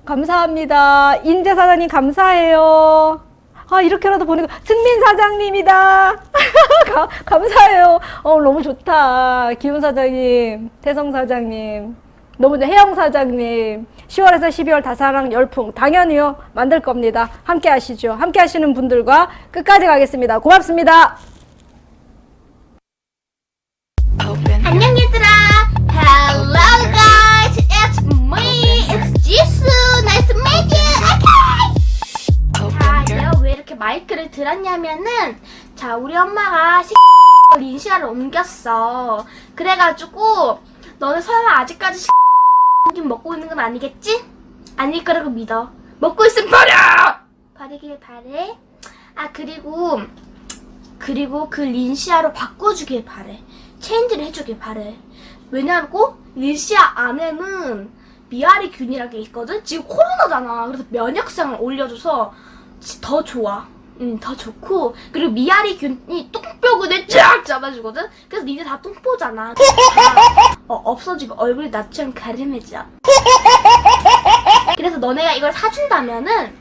감사합니다. 인재 사장님 감사해요. 아, 이렇게라도 보니까 승민 사장님이다. 감사해요. 너무 좋다. 기훈 사장님, 태성 사장님, 너무 혜영 사장님, 10월에서 12월 다사랑 열풍 당연히요 만들 겁니다. 함께 하시죠. 함께 하시는 분들과 끝까지 가겠습니다. 고맙습니다. 안녕 얘들아. Hello guys. It's me. It's Jisoo. Nice to meet you. Okay. 자, 내가 왜 이렇게 마이크를 들었냐면은 자, 우리 엄마가 린시아를 옮겼어. 그래가지고 너는 설마 아직까지 먹고 있는 건 아니겠지? 아닐 거라고 믿어. 먹고 있으면 버려! 버리길 바래. 아, 그리고 그 린시아로 바꿔주길 바래. 체인지를 해주길 바래. 왜냐고? 린시아 안에는 미아리 균이라는 게 있거든? 지금 코로나잖아. 그래서 면역성을 올려줘서 더 좋아. 더 좋고, 그리고 미아리 균이 똥뼈근을 쫙 잡아주거든? 그래서 니네 다 똥뽀잖아. 없어지고 얼굴이 나처럼 가름해져. 그래서 너네가 이걸 사준다면은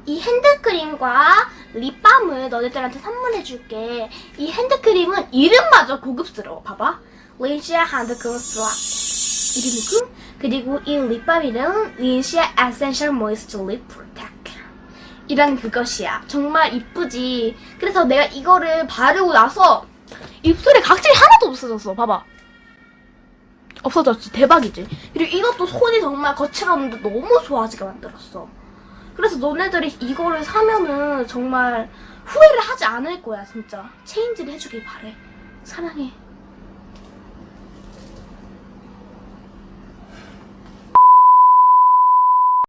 이 핸드크림과 립밤을 너네들한테 선물해줄게. 이 핸드크림은 이름마저 고급스러워. 봐봐. 린시아 핸드크림 스와치 이름이고, 그리고 이 립밤 이름 린시아 에센셜 모이스처 립 프로텍트 이런 그것이야. 정말 이쁘지. 그래서 내가 이거를 바르고 나서 입술에 각질이 하나도 없어졌어. 봐봐. 없어졌지. 대박이지. 그리고 이것도 손이 정말 거칠었는데 너무 좋아지게 만들었어. 그래서 너네들이 이거를 사면은 정말 후회를 하지 않을 거야. 진짜 체인지를 해주길 바래. 사랑해.